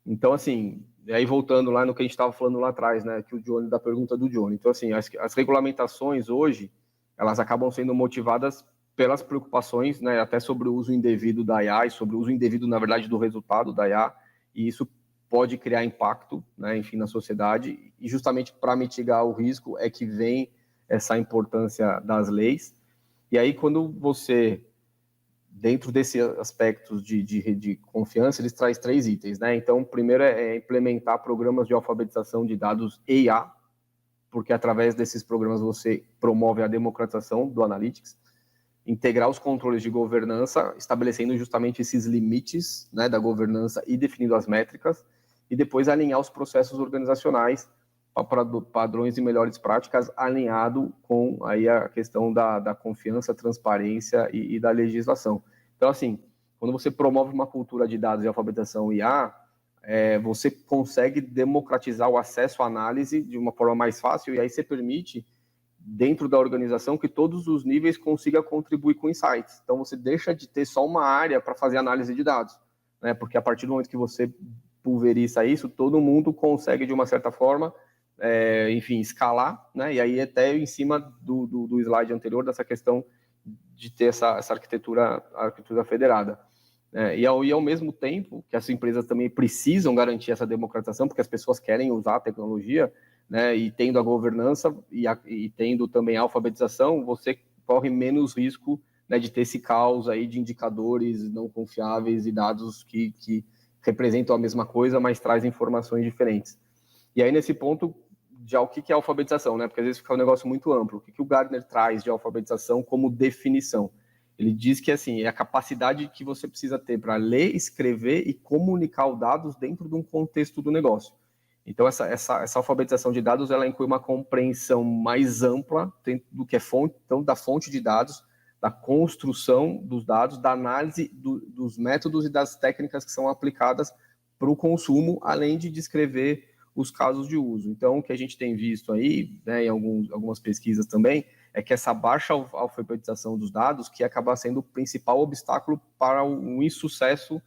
Então, assim, aí voltando lá no que a gente estava falando lá atrás, né? Que o Johnny, da pergunta do Johnny. Então, assim, as regulamentações hoje, elas acabam sendo motivadas pelas preocupações, né, até sobre o uso indevido da IA e sobre o uso indevido, na verdade, do resultado da IA, e isso pode criar impacto, né, enfim, na sociedade, e justamente para mitigar o risco é que vem essa importância das leis. E aí, quando você, dentro desses aspectos de confiança, eles traz 3 itens, né? Então, o primeiro é implementar programas de alfabetização de dados EIA, porque através desses programas você promove a democratização do Analytics, integrar os controles de governança, estabelecendo justamente esses limites, né, da governança e definindo as métricas. e depois alinhar os processos organizacionais para padrões e melhores práticas, alinhado com aí a questão da confiança, transparência e da legislação. Então, assim, quando você promove uma cultura de dados e alfabetização IA, você consegue democratizar o acesso à análise de uma forma mais fácil, e aí você permite, dentro da organização, que todos os níveis consigam contribuir com insights. Então, você deixa de ter só uma área para fazer análise de dados, né? Porque a partir do momento que você pulveriza isso, todo mundo consegue, de uma certa forma, enfim, escalar, né? E aí até em cima do slide anterior, dessa questão de ter essa arquitetura federada. E ao mesmo tempo que as empresas também precisam garantir essa democratização, porque as pessoas querem usar a tecnologia, né, e tendo a governança e tendo também a alfabetização, você corre menos risco, né, de ter esse caos aí de indicadores não confiáveis e dados que representam a mesma coisa, mas trazem informações diferentes. E aí, nesse ponto, já o que é alfabetização, né? Porque às vezes fica um negócio muito amplo. O que o Gartner traz de alfabetização como definição? Ele diz que assim, é a capacidade que você precisa ter para ler, escrever e comunicar os dados dentro de um contexto do negócio. Então, essa alfabetização de dados, ela inclui uma compreensão mais ampla do que é fonte, então, da fonte de dados, da construção dos dados, da análise dos métodos e das técnicas que são aplicadas para o consumo, além de descrever os casos de uso. Então, o que a gente tem visto aí, né, em algumas pesquisas também, é que essa baixa alfabetização dos dados que acaba sendo o principal obstáculo para o insucesso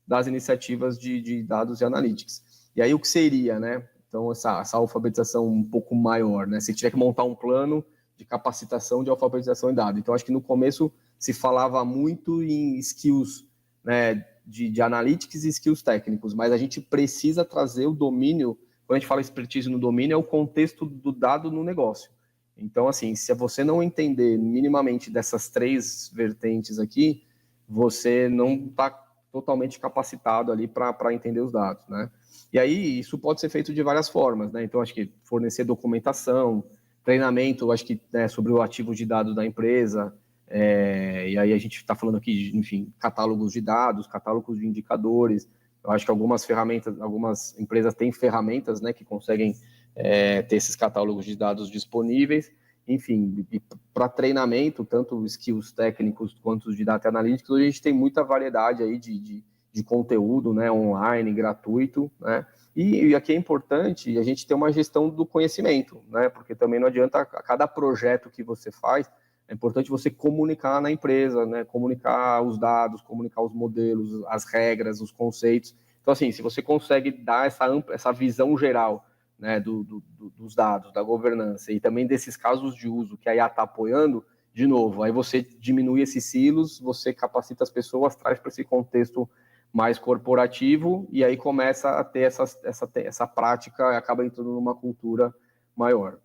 das iniciativas de dados e analytics. E aí o que seria, né? Então, essa alfabetização um pouco maior, né? Se tiver que montar um plano de capacitação de alfabetização em dados. Então, acho que no começo se falava muito em skills, né, de analytics e skills técnicos, mas a gente precisa trazer o domínio. Quando a gente fala expertise no domínio, é o contexto do dado no negócio. Então, assim, se você não entender minimamente dessas três vertentes aqui, você não está totalmente capacitado ali para entender os dados, né? E aí, isso pode ser feito de várias formas, né? Então, acho que fornecer documentação, treinamento, acho que, né, sobre o ativo de dados da empresa, e aí a gente está falando aqui, enfim, catálogos de dados, catálogos de indicadores. Eu acho que algumas empresas têm ferramentas, né, que conseguem ter esses catálogos de dados disponíveis. Enfim, para treinamento, tanto skills técnicos quanto de data analytics, hoje a gente tem muita variedade aí de conteúdo, né, online, gratuito, né? E aqui é importante a gente ter uma gestão do conhecimento, né? Porque também não adianta, a cada projeto que você faz, é importante você comunicar na empresa, né? Comunicar os dados, comunicar os modelos, as regras, os conceitos. Então, assim, se você consegue dar essa visão geral, né, dos dados, da governança e também desses casos de uso que a IA está apoiando, de novo, aí você diminui esses silos, você capacita as pessoas, traz para esse contexto mais corporativo e aí começa a ter essa prática e acaba entrando numa cultura maior.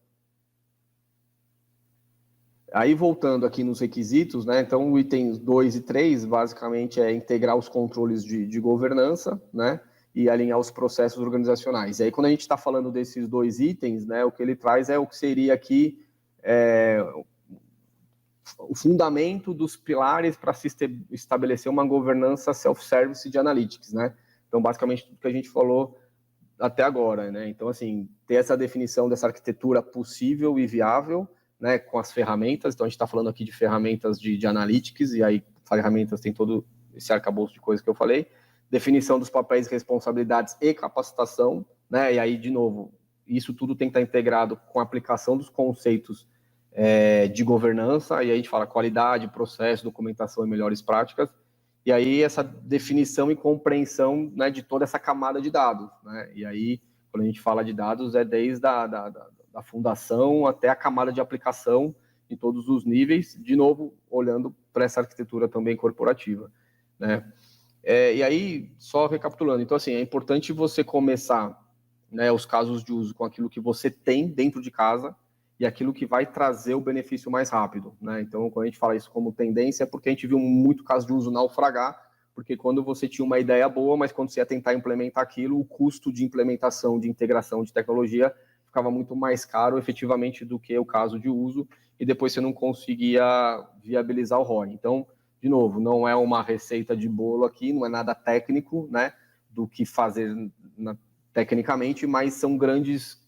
Aí, voltando aqui nos requisitos, né? Então, o item 2 e 3, basicamente, é integrar os controles de governança, né? E alinhar os processos organizacionais. E aí, quando a gente está falando desses dois itens, né? O que ele traz é o que seria aqui o fundamento dos pilares para se estabelecer uma governança self-service de analytics, né? Então, basicamente, tudo que a gente falou até agora, né? Então, assim, ter essa definição dessa arquitetura possível e viável, né, com as ferramentas. Então, a gente está falando aqui de ferramentas de analytics, e aí ferramentas tem todo esse arcabouço de coisas que eu falei. Definição dos papéis, responsabilidades e capacitação, né? E aí, de novo, isso tudo tem que estar integrado com a aplicação dos conceitos de governança, e aí a gente fala qualidade, processo, documentação e melhores práticas. E aí essa definição e compreensão, né, de toda essa camada de dados, né? E aí, quando a gente fala de dados, é desde da fundação até a camada de aplicação em todos os níveis, de novo, olhando para essa arquitetura também corporativa, né? E aí, só recapitulando, então assim, é importante você começar, né, os casos de uso com aquilo que você tem dentro de casa e aquilo que vai trazer o benefício mais rápido, né? Então, quando a gente fala isso como tendência, é porque a gente viu muito caso de uso naufragar, porque quando você tinha uma ideia boa, mas quando você ia tentar implementar aquilo, o custo de implementação, de integração de tecnologia ficava muito mais caro efetivamente do que o caso de uso, e depois você não conseguia viabilizar o ROI. Então, de novo, não é uma receita de bolo aqui, não é nada técnico, né, do que fazer tecnicamente, mas são grandes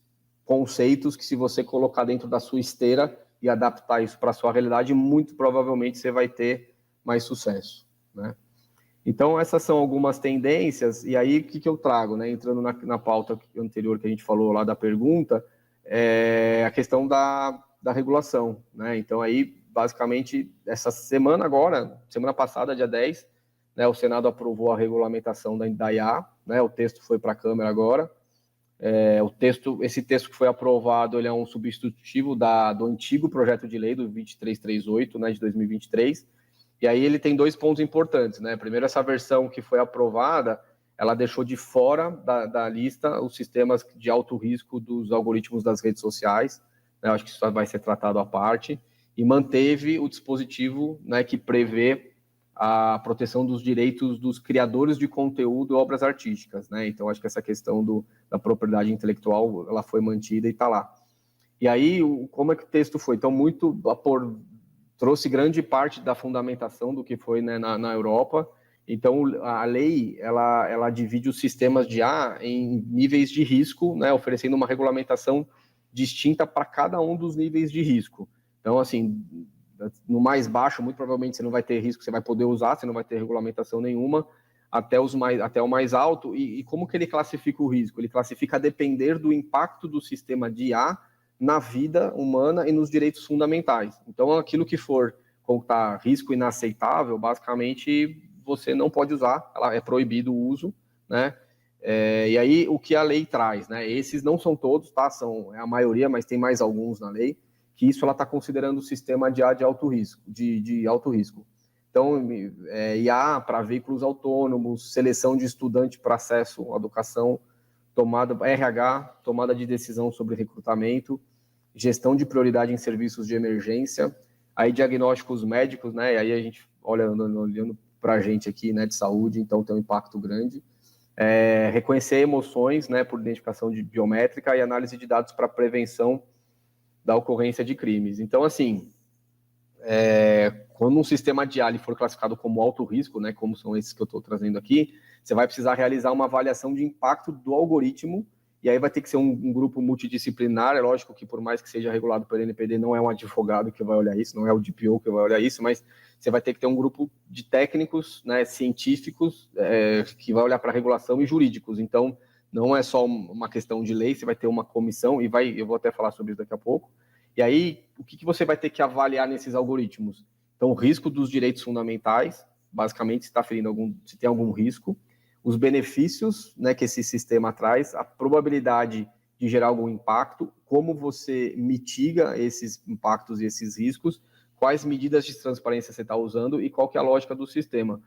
conceitos que, se você colocar dentro da sua esteira e adaptar isso para a sua realidade, muito provavelmente você vai ter mais sucesso, né? Então, essas são algumas tendências, e aí o que eu trago, né? Entrando na pauta anterior que a gente falou lá da pergunta, a questão da regulação, né? Então, aí, basicamente, essa semana agora, semana passada, dia 10, né, o Senado aprovou a regulamentação da IA, né? O texto foi para a Câmara agora. Esse texto que foi aprovado, ele é um substitutivo do antigo projeto de lei, do 2338, né, de 2023, e aí ele tem 2 pontos importantes, né? Primeiro, essa versão que foi aprovada, ela deixou de fora da lista os sistemas de alto risco dos algoritmos das redes sociais, né? Eu acho que isso vai ser tratado à parte, e manteve o dispositivo, né, que prevê a proteção dos direitos dos criadores de conteúdo e obras artísticas, né? Então, acho que essa questão da propriedade intelectual, ela foi mantida e está lá. E aí, como é que o texto foi? Então, trouxe grande parte da fundamentação do que foi, né, na Europa. Então, a lei, ela divide os sistemas de IA em níveis de risco, né, oferecendo uma regulamentação distinta para cada um dos níveis de risco. Então, assim, no mais baixo, muito provavelmente você não vai ter risco, você vai poder usar, você não vai ter regulamentação nenhuma, até o mais alto. E como que ele classifica o risco? Ele classifica a depender do impacto do sistema de IA na vida humana e nos direitos fundamentais. Então, aquilo que for contar risco inaceitável, basicamente, você não pode usar, é proibido o uso, né? E aí, o que a lei traz, né? Esses não são todos, tá? É a maioria, mas tem mais alguns na lei, que isso ela está considerando o sistema de IA de alto risco, de alto risco. Então, IA para veículos autônomos, seleção de estudante para acesso à educação, RH, tomada de decisão sobre recrutamento, gestão de prioridade em serviços de emergência, aí diagnósticos médicos, né? E aí a gente olhando para a gente aqui, né, de saúde, então tem um impacto grande. Reconhecer emoções, né, por identificação biométrica e análise de dados para prevenção da ocorrência de crimes. Então, assim, quando um sistema de IA for classificado como alto risco, né, como são esses que eu estou trazendo aqui, você vai precisar realizar uma avaliação de impacto do algoritmo, e aí vai ter que ser um grupo multidisciplinar. É lógico que, por mais que seja regulado pelo NPD, não é um advogado que vai olhar isso, não é o DPO que vai olhar isso, mas você vai ter que ter um grupo de técnicos, né, científicos, que vai olhar para a regulação, e jurídicos. Então, não é só uma questão de lei, você vai ter uma comissão, eu vou até falar sobre isso daqui a pouco. E aí, o que você vai ter que avaliar nesses algoritmos? Então, o risco dos direitos fundamentais, basicamente, se tem algum risco, os benefícios, né, que esse sistema traz, a probabilidade de gerar algum impacto, como você mitiga esses impactos e esses riscos, quais medidas de transparência você está usando e qual que é a lógica do sistema.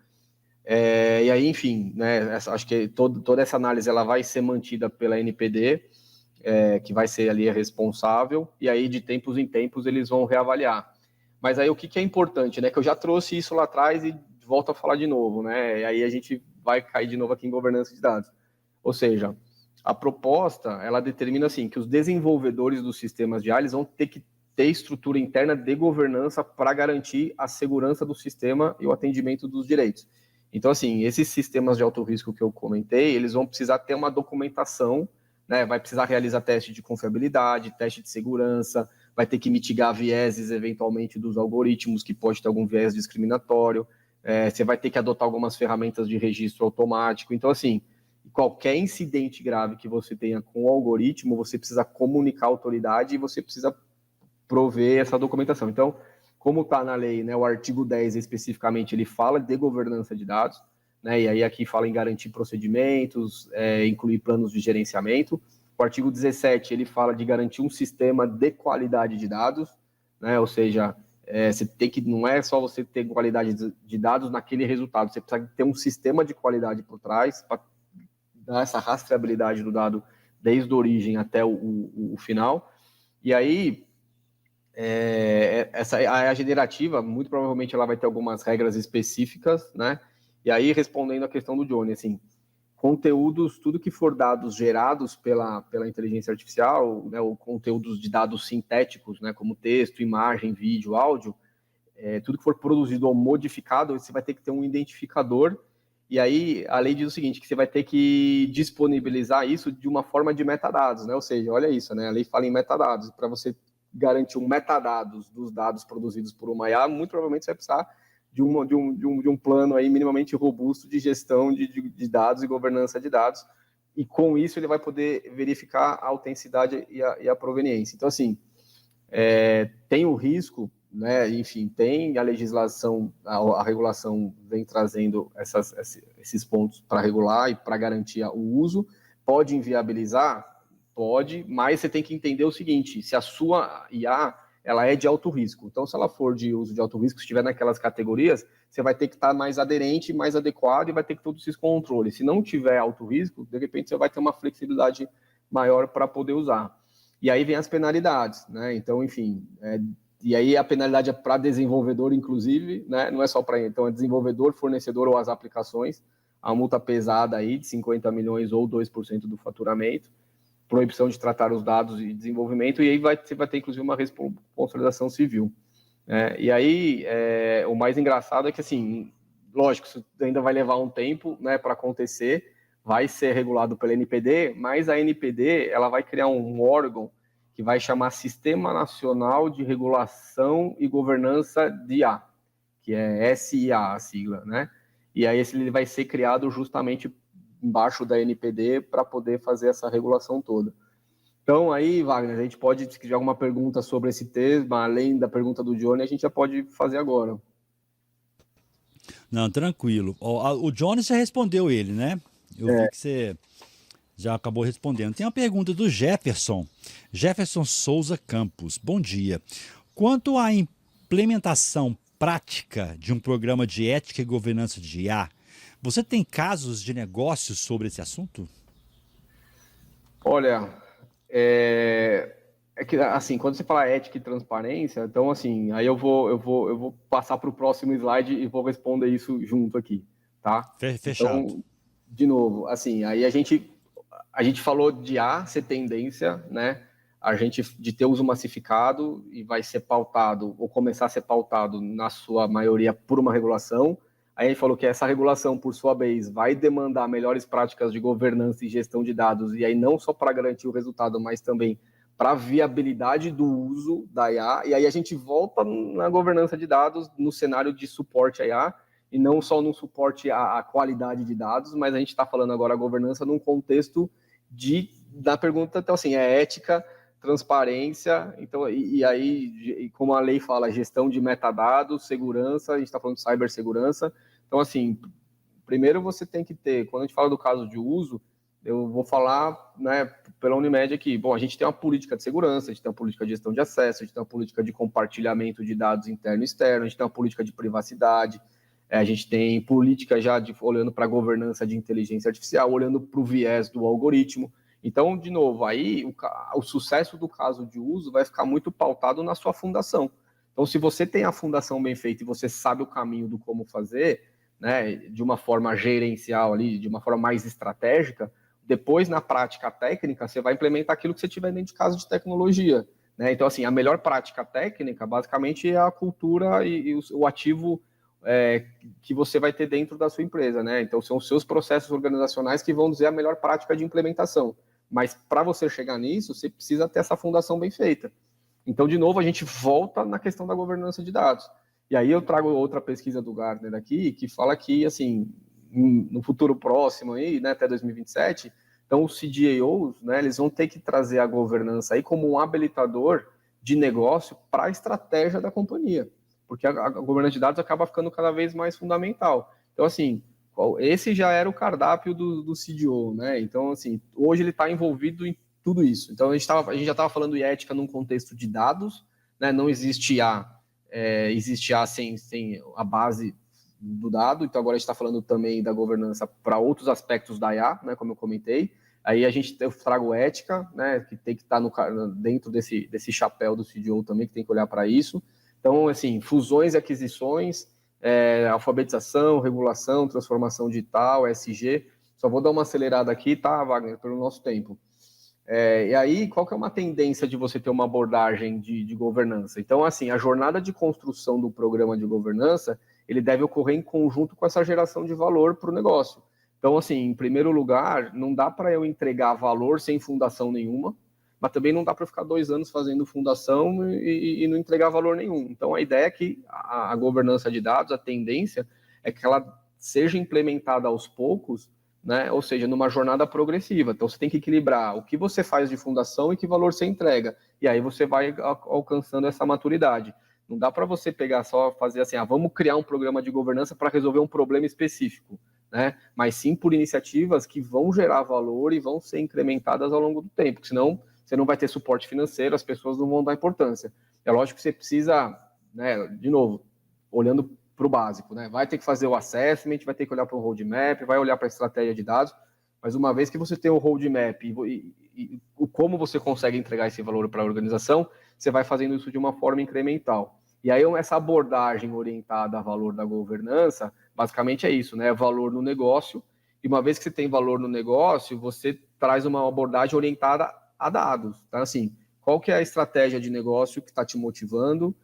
E aí, enfim, né, acho que toda essa análise ela vai ser mantida pela NPD, que vai ser ali responsável, e aí de tempos em tempos eles vão reavaliar. Mas aí o que é importante, né, que eu já trouxe isso lá atrás e volto a falar de novo, né, e aí a gente vai cair de novo aqui em governança de dados. Ou seja, a proposta, ela determina assim, que os desenvolvedores dos sistemas de IA, eles vão ter que ter estrutura interna de governança para garantir a segurança do sistema e o atendimento dos direitos. Então, assim, esses sistemas de alto risco que eu comentei, eles vão precisar ter uma documentação, né, vai precisar realizar teste de confiabilidade, teste de segurança, vai ter que mitigar vieses, eventualmente, dos algoritmos, que pode ter algum viés discriminatório, você vai ter que adotar algumas ferramentas de registro automático. Então, assim, qualquer incidente grave que você tenha com o algoritmo, você precisa comunicar à autoridade e você precisa prover essa documentação. Então, como está na lei, né, o artigo 10 especificamente, ele fala de governança de dados, né, e aí aqui fala em garantir procedimentos, incluir planos de gerenciamento. O artigo 17, ele fala de garantir um sistema de qualidade de dados, né, ou seja, você tem que, não é só você ter qualidade de dados naquele resultado, você precisa ter um sistema de qualidade por trás para dar essa rastreabilidade do dado desde a origem até o final. E aí, a generativa, muito provavelmente ela vai ter algumas regras específicas, né? E aí, respondendo a questão do Johnny, assim, conteúdos, tudo que for dados gerados pela inteligência artificial, né, ou conteúdos de dados sintéticos, né, como texto, imagem, vídeo, áudio, tudo que for produzido ou modificado, você vai ter que ter um identificador E aí a lei diz o seguinte, que você vai ter que disponibilizar isso de uma forma de metadados, né? Ou seja, olha isso, né? A lei fala em metadados. Para você garantir um metadados dos dados produzidos por uma IA, muito provavelmente você vai precisar de um plano aí minimamente robusto de gestão de dados e governança de dados. E com isso ele vai poder verificar a autenticidade e a proveniência. Então, assim, tem o risco, né? Enfim, tem a legislação, a regulação vem trazendo esses pontos para regular e para garantir o uso. Pode inviabilizar? Pode, mas você tem que entender o seguinte, se a sua IA ela é de alto risco. Então, se ela for de uso de alto risco, se estiver naquelas categorias, você vai ter que estar mais aderente, mais adequado e vai ter que ter todos esses controles. Se não tiver alto risco, de repente você vai ter uma flexibilidade maior para poder usar. E aí vem as penalidades, né? Então, enfim, e aí a penalidade é para desenvolvedor, inclusive, né? Não é só para, então é desenvolvedor, fornecedor ou as aplicações, a multa pesada aí de 50 milhões ou 2% do faturamento, proibição de tratar os dados de desenvolvimento, e aí você vai ter, inclusive, uma responsabilização civil. E aí, o mais engraçado é que, assim, lógico, isso ainda vai levar um tempo, né, para acontecer, vai ser regulado pela NPD, mas a NPD ela vai criar um órgão que vai chamar Sistema Nacional de Regulação e Governança de IA, que é SIA, a sigla, né? E aí ele vai ser criado justamente embaixo da NPD para poder fazer essa regulação toda. Então, aí, Wagner, a gente pode, se tiver alguma pergunta sobre esse tema, além da pergunta do Johnny, a gente já pode fazer agora. Não, tranquilo. O Johnny já respondeu ele, né? Eu vi que você já acabou respondendo. Tem uma pergunta do Jefferson Souza Campos. Bom dia. Quanto à implementação prática de um programa de ética e governança de IA, você tem casos de negócios sobre esse assunto? Olha, que assim, quando você fala ética e transparência, então assim, aí eu vou passar para o próximo slide e vou responder isso junto aqui, tá? Fechado. Então, de novo, assim, aí a gente falou de A ser tendência, né? A gente de ter uso massificado e vai ser pautado ou começar a ser pautado na sua maioria por uma regulação. Aí a gente falou que essa regulação, por sua vez, vai demandar melhores práticas de governança e gestão de dados, e aí não só para garantir o resultado, mas também para a viabilidade do uso da IA. E aí a gente volta na governança de dados, no cenário de suporte à IA, e não só no suporte à qualidade de dados, mas a gente está falando agora a governança num contexto da pergunta, então assim, é ética, transparência, então, e aí, como a lei fala, gestão de metadados, segurança, a gente está falando de cibersegurança. Então, assim, primeiro você tem que ter, quando a gente fala do caso de uso, eu vou falar, né, pela Unimed aqui, bom, a gente tem uma política de segurança, a gente tem uma política de gestão de acesso, a gente tem uma política de compartilhamento de dados interno e externo, a gente tem uma política de privacidade, a gente tem política já olhando para a governança de inteligência artificial, olhando para o viés do algoritmo. Então, de novo, aí o sucesso do caso de uso vai ficar muito pautado na sua fundação. Então, se você tem a fundação bem feita e você sabe o caminho do como fazer, né, de uma forma gerencial ali, de uma forma mais estratégica, depois na prática técnica você vai implementar aquilo que você tiver dentro de casa de tecnologia, né? Então, assim, a melhor prática técnica, basicamente, é a cultura e o ativo que você vai ter dentro da sua empresa, né? Então, são os seus processos organizacionais que vão dizer a melhor prática de implementação. Mas para você chegar nisso, você precisa ter essa fundação bem feita. Então, de novo, a gente volta na questão da governança de dados. E aí eu trago outra pesquisa do Gartner aqui, que fala que, assim, no futuro próximo, aí, né, até 2027, então os CDAOs, né, eles vão ter que trazer a governança aí como um habilitador de negócio para a estratégia da companhia, porque a governança de dados acaba ficando cada vez mais fundamental. Então, assim, esse já era o cardápio do CDO, né? Então, assim, hoje ele está envolvido em tudo isso. Então, a gente já estava falando de ética num contexto de dados, né? Não existe existe A sem a base do dado. Então, agora a gente está falando também da governança para outros aspectos da IA, né? Como eu comentei. Aí eu trago ética, né? Que tem que estar dentro desse chapéu do CDO também, que tem que olhar para isso. Então, assim, fusões e aquisições, alfabetização, regulação, transformação digital, ESG. Só vou dar uma acelerada aqui, tá, Wagner, pelo nosso tempo. E aí, qual que é uma tendência de você ter uma abordagem de governança? Então, assim, a jornada de construção do programa de governança, ele deve ocorrer em conjunto com essa geração de valor para o negócio. Então, assim, em primeiro lugar, não dá para eu entregar valor sem fundação nenhuma, mas também não dá para ficar 2 anos fazendo fundação e não entregar valor nenhum. Então, a ideia é que a governança de dados, a tendência é que ela seja implementada aos poucos, né? Ou seja, numa jornada progressiva. Então, você tem que equilibrar o que você faz de fundação e que valor você entrega. E aí você vai alcançando essa maturidade. Não dá para você pegar só fazer assim, vamos criar um programa de governança para resolver um problema específico, né? Mas sim por iniciativas que vão gerar valor e vão ser incrementadas ao longo do tempo, porque senão você não vai ter suporte financeiro, as pessoas não vão dar importância. É lógico que você precisa, né, de novo, olhando para o básico, né? Vai ter que fazer o assessment, vai ter que olhar para o roadmap, vai olhar para a estratégia de dados, mas uma vez que você tem o roadmap e como você consegue entregar esse valor para a organização, você vai fazendo isso de uma forma incremental. E aí essa abordagem orientada a valor da governança, basicamente é isso, né? Valor no negócio, e uma vez que você tem valor no negócio, você traz uma abordagem orientada a dados. Então, assim, qual que é a estratégia de negócio que está te motivando?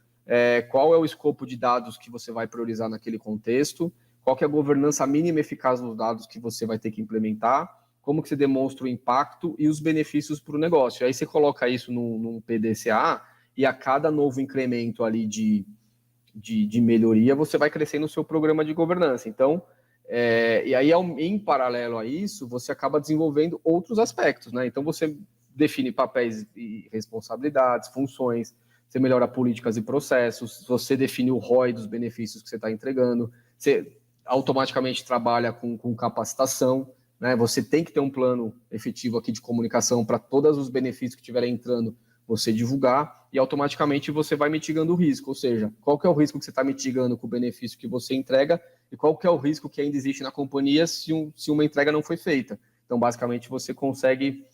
Qual é o escopo de dados que você vai priorizar naquele contexto? Qual que é a governança mínima e eficaz dos dados que você vai ter que implementar? Como que você demonstra o impacto e os benefícios para o negócio? Aí você coloca isso num PDCA e a cada novo incremento ali de melhoria, você vai crescendo o seu programa de governança. Então, e aí, em paralelo a isso, você acaba desenvolvendo outros aspectos, né? Então, você define papéis e responsabilidades, funções, você melhora políticas e processos, você define o ROI dos benefícios que você está entregando, você automaticamente trabalha com capacitação, né? Você tem que ter um plano efetivo aqui de comunicação para todos os benefícios que estiverem entrando, você divulgar, e automaticamente você vai mitigando o risco, ou seja, qual que é o risco que você está mitigando com o benefício que você entrega e qual que é o risco que ainda existe na companhia se uma entrega não foi feita. Então, basicamente, você consegue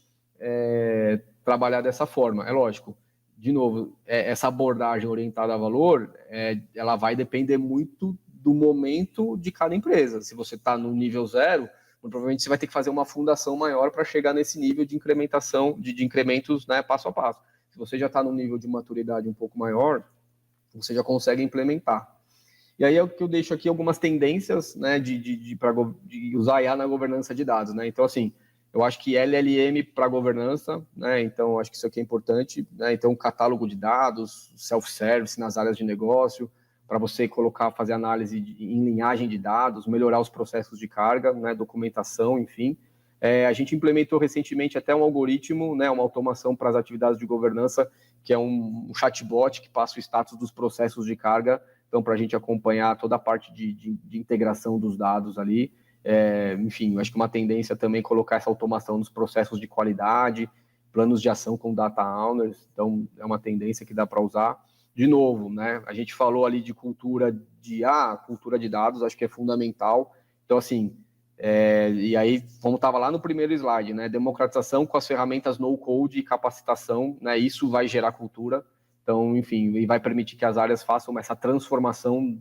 trabalhar dessa forma. É lógico, de novo, essa abordagem orientada a valor, ela vai depender muito do momento de cada empresa. Se você está no nível 0, provavelmente você vai ter que fazer uma fundação maior para chegar nesse nível de incrementação, de incrementos, né, passo a passo. Se você já está num nível de maturidade um pouco maior, você já consegue implementar. E aí é o que eu deixo aqui algumas tendências, né, de usar IA na governança de dados, né? Então, assim, eu acho que LLM para governança, né? Então, acho que isso aqui é importante, né? Então, catálogo de dados, self-service nas áreas de negócio, para você colocar, fazer análise em linhagem de dados, melhorar os processos de carga, né? Documentação, enfim. A gente implementou recentemente até um algoritmo, né? Uma automação para as atividades de governança, que é um chatbot que passa o status dos processos de carga, então, para a gente acompanhar toda a parte de integração dos dados ali. Enfim, acho que uma tendência também é colocar essa automação nos processos de qualidade, planos de ação com data owners, então é uma tendência que dá para usar. De novo, né, a gente falou ali de cultura de dados, acho que é fundamental. Então, assim, e aí, como estava lá no primeiro slide, né, democratização com as ferramentas no-code e capacitação, né, isso vai gerar cultura. Então, enfim, e vai permitir que as áreas façam essa transformação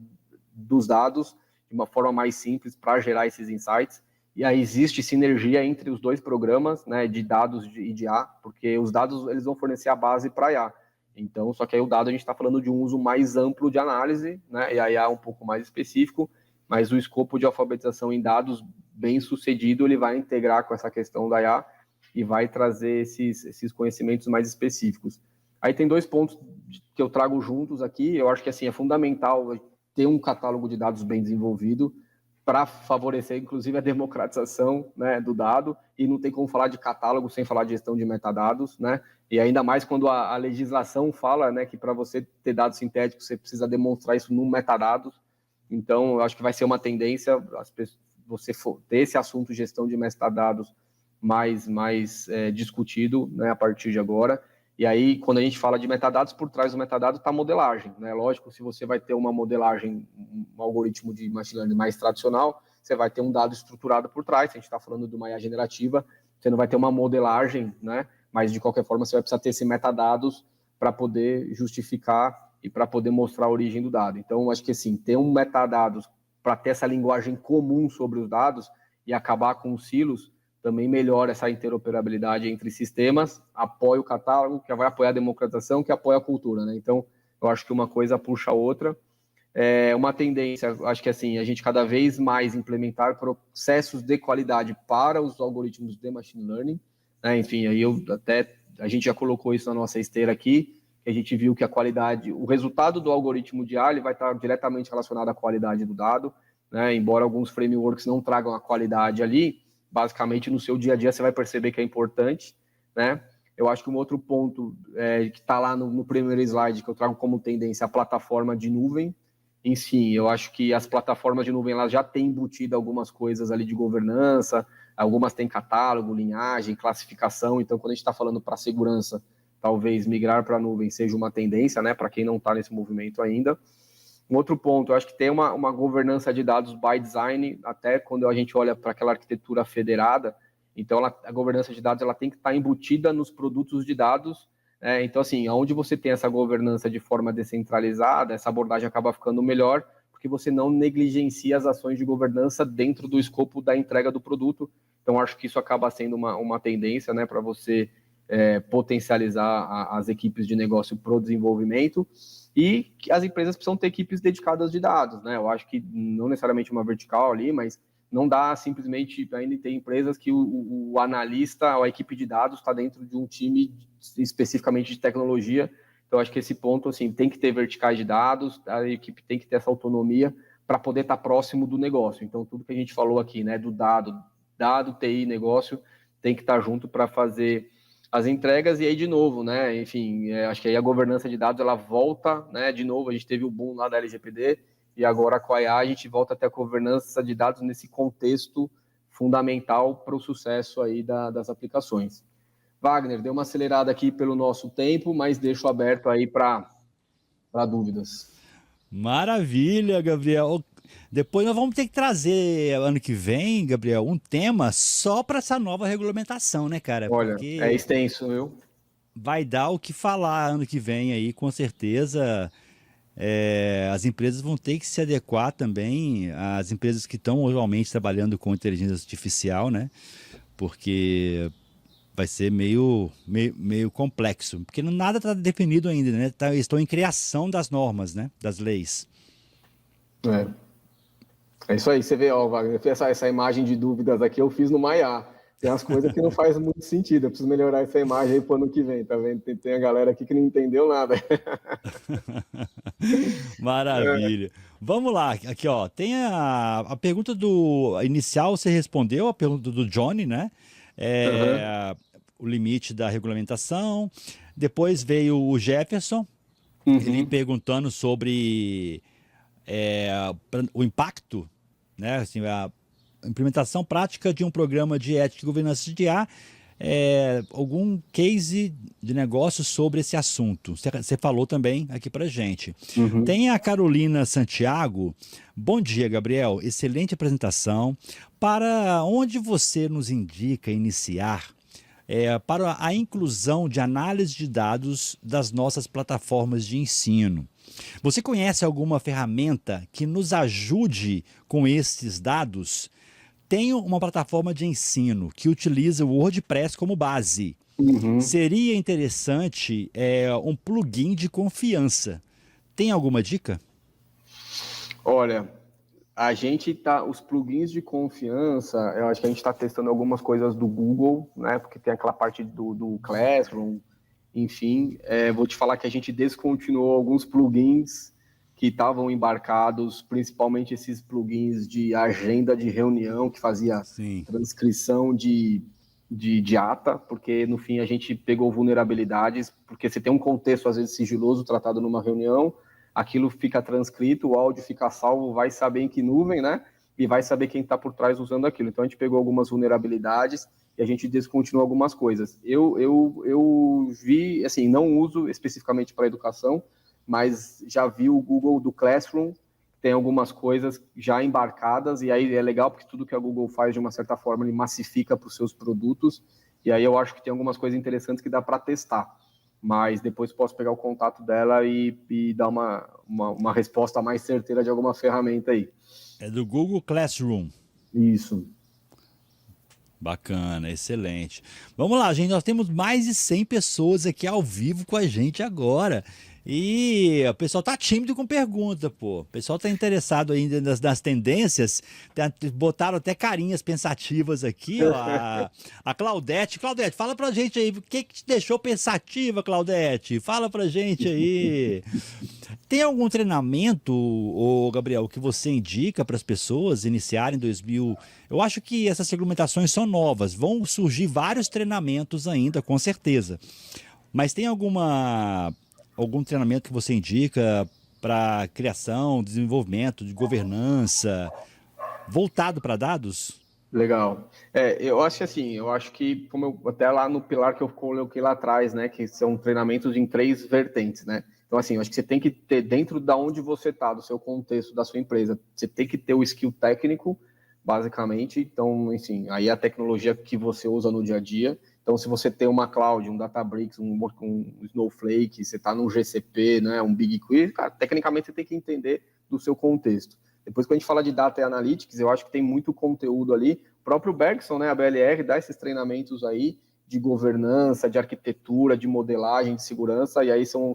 dos dados de uma forma mais simples para gerar esses insights. E aí existe sinergia entre os dois programas, né, de dados e de IA, porque os dados eles vão fornecer a base para a IA. Então, só que aí o dado a gente está falando de um uso mais amplo de análise, né, e a IA é um pouco mais específico, mas o escopo de alfabetização em dados bem sucedido, ele vai integrar com essa questão da IA e vai trazer esses conhecimentos mais específicos. Aí tem 2 pontos que eu trago juntos aqui. Eu acho que assim é fundamental ter um catálogo de dados bem desenvolvido para favorecer, inclusive, a democratização, né, do dado. E não tem como falar de catálogo sem falar de gestão de metadados, né? E ainda mais quando a legislação fala, né, que para você ter dados sintéticos você precisa demonstrar isso no metadados. Então, eu acho que vai ser uma tendência você ter esse assunto de gestão de metadados mais discutido, né, a partir de agora. E aí, quando a gente fala de metadados, por trás do metadado está a modelagem, né? Lógico, se você vai ter uma modelagem, um algoritmo de machine learning mais tradicional, você vai ter um dado estruturado por trás. Se a gente está falando de uma IA generativa, você não vai ter uma modelagem, né? Mas, de qualquer forma, você vai precisar ter esse metadados para poder justificar e para poder mostrar a origem do dado. Então, acho que, assim, ter um metadados para ter essa linguagem comum sobre os dados e acabar com os silos, também melhora essa interoperabilidade entre sistemas, apoia o catálogo, que vai apoiar a democratização, que apoia a cultura, né? Então, eu acho que uma coisa puxa a outra. É uma tendência, acho que assim, a gente cada vez mais implementar processos de qualidade para os algoritmos de machine learning, né? Enfim, aí a gente já colocou isso na nossa esteira aqui, que a gente viu que a qualidade, o resultado do algoritmo de IA ele vai estar diretamente relacionado à qualidade do dado, né? Embora alguns frameworks não tragam a qualidade ali, basicamente no seu dia a dia você vai perceber que é importante, né? Eu acho que um outro ponto que está lá no primeiro slide, que eu trago como tendência, a plataforma de nuvem em si. Eu acho que as plataformas de nuvem elas já têm embutido algumas coisas ali de governança, algumas têm catálogo, linhagem, classificação. Então, quando a gente está falando para segurança, talvez migrar para a nuvem seja uma tendência, né, para quem não está nesse movimento ainda. Um outro ponto, eu acho que tem uma governança de dados by design, até quando a gente olha para aquela arquitetura federada, então a governança de dados ela tem que estar embutida nos produtos de dados. Então, assim, onde você tem essa governança de forma descentralizada, essa abordagem acaba ficando melhor, porque você não negligencia as ações de governança dentro do escopo da entrega do produto. Então, acho que isso acaba sendo uma tendência, né, para você potencializar as equipes de negócio para o desenvolvimento. E que as empresas precisam ter equipes dedicadas de dados, né? Eu acho que não necessariamente uma vertical ali, mas não dá simplesmente, ainda tem empresas que o analista, ou a equipe de dados está dentro de um time especificamente de tecnologia. Então, acho que esse ponto, assim, tem que ter verticais de dados, a equipe tem que ter essa autonomia para poder estar próximo do negócio. Então, tudo que a gente falou aqui, né, do dado, TI, negócio, tem que estar junto para fazer as entregas. E aí, de novo, né, enfim, acho que aí a governança de dados, ela volta, né, de novo, a gente teve o boom lá da LGPD, e agora com a IA a gente volta até a governança de dados nesse contexto fundamental para o sucesso aí das aplicações. Wagner, deu uma acelerada aqui pelo nosso tempo, mas deixo aberto aí para dúvidas. Maravilha, Gabriel. Depois nós vamos ter que trazer ano que vem, Gabriel, um tema só para essa nova regulamentação, né, cara? Olha, é Porque extenso, viu? vai dar o que falar ano que vem aí, com certeza. As empresas vão ter que se adequar também, as empresas que estão atualmente trabalhando com inteligência artificial, né? Porque vai ser meio complexo, porque nada está definido ainda, né? Estão em criação das normas, né? Das leis. É isso aí, você vê, ó, Wagner, eu fiz essa imagem de dúvidas aqui, eu fiz no Maiá. Tem umas coisas que não faz muito sentido, eu preciso melhorar essa imagem aí pro ano que vem, tá vendo? Tem a galera aqui que não entendeu nada. Maravilha. Vamos lá, aqui ó, tem a pergunta do inicial, você respondeu, a pergunta do Johnny, né? Uhum. O limite da regulamentação. Depois veio o Jefferson, ele Uhum. perguntando sobre o impacto, né? Assim, a implementação prática de um programa de ética e governança de IA, algum case de negócio sobre esse assunto. Você falou também aqui para gente. Uhum. Tem a Carolina Santiago. Bom dia, Gabriel. Excelente apresentação. Para onde você nos indica iniciar para a inclusão de análise de dados das nossas plataformas de ensino? Você conhece alguma ferramenta que nos ajude com esses dados? Tenho uma plataforma de ensino que utiliza o WordPress como base. Uhum. Seria interessante um plugin de confiança. Tem alguma dica? Olha, a gente tá, os plugins de confiança, eu acho que a gente está testando algumas coisas do Google, né? Porque tem aquela parte do Classroom, enfim. Vou te falar que a gente descontinuou alguns plugins que estavam embarcados, principalmente esses plugins de agenda de reunião, que fazia Sim. transcrição de ata, porque no fim a gente pegou vulnerabilidades, porque você tem um contexto às vezes sigiloso tratado numa reunião, aquilo fica transcrito, o áudio fica salvo, vai saber em que nuvem, né? E vai saber quem está por trás usando aquilo. Então a gente pegou algumas vulnerabilidades e a gente descontinuou algumas coisas. Eu vi, assim, não uso especificamente para educação, mas já vi o Google do Classroom, tem algumas coisas já embarcadas, e aí é legal porque tudo que a Google faz, de uma certa forma, ele massifica para os seus produtos, e aí eu acho que tem algumas coisas interessantes que dá para testar. Mas depois posso pegar o contato dela e dar uma resposta mais certeira de alguma ferramenta aí. É do Google Classroom. Isso. Bacana, excelente. Vamos lá, gente. Nós temos mais de 100 pessoas aqui ao vivo com a gente agora. E o pessoal tá tímido com pergunta, pô. O pessoal tá interessado ainda nas tendências. Botaram até carinhas pensativas aqui, ó. A Claudete. Claudete, fala pra gente aí, o que te deixou pensativa, Claudete? Fala pra gente aí. Tem algum treinamento, ô Gabriel, que você indica para as pessoas iniciarem em 2000? Eu acho que essas regulamentações são novas. Vão surgir vários treinamentos ainda, com certeza. Mas tem algum treinamento que você indica para criação, desenvolvimento, de governança, voltado para dados? Legal. Eu acho que assim, eu acho que, como até lá no pilar que eu coloquei lá atrás, né, que são treinamentos em 3 vertentes, né? Então, assim, eu acho que você tem que ter, dentro da onde você está, do seu contexto, da sua empresa, você tem que ter o skill técnico, basicamente. Então, enfim, aí a tecnologia que você usa no dia a dia. Então, se você tem uma cloud, um Databricks, um Snowflake, você está num GCP, né, um BigQuery, cara, tecnicamente você tem que entender do seu contexto. Depois, quando a gente fala de Data Analytics, eu acho que tem muito conteúdo ali. O próprio Bergson, né, a BLR, dá esses treinamentos aí de governança, de arquitetura, de modelagem, de segurança, e aí são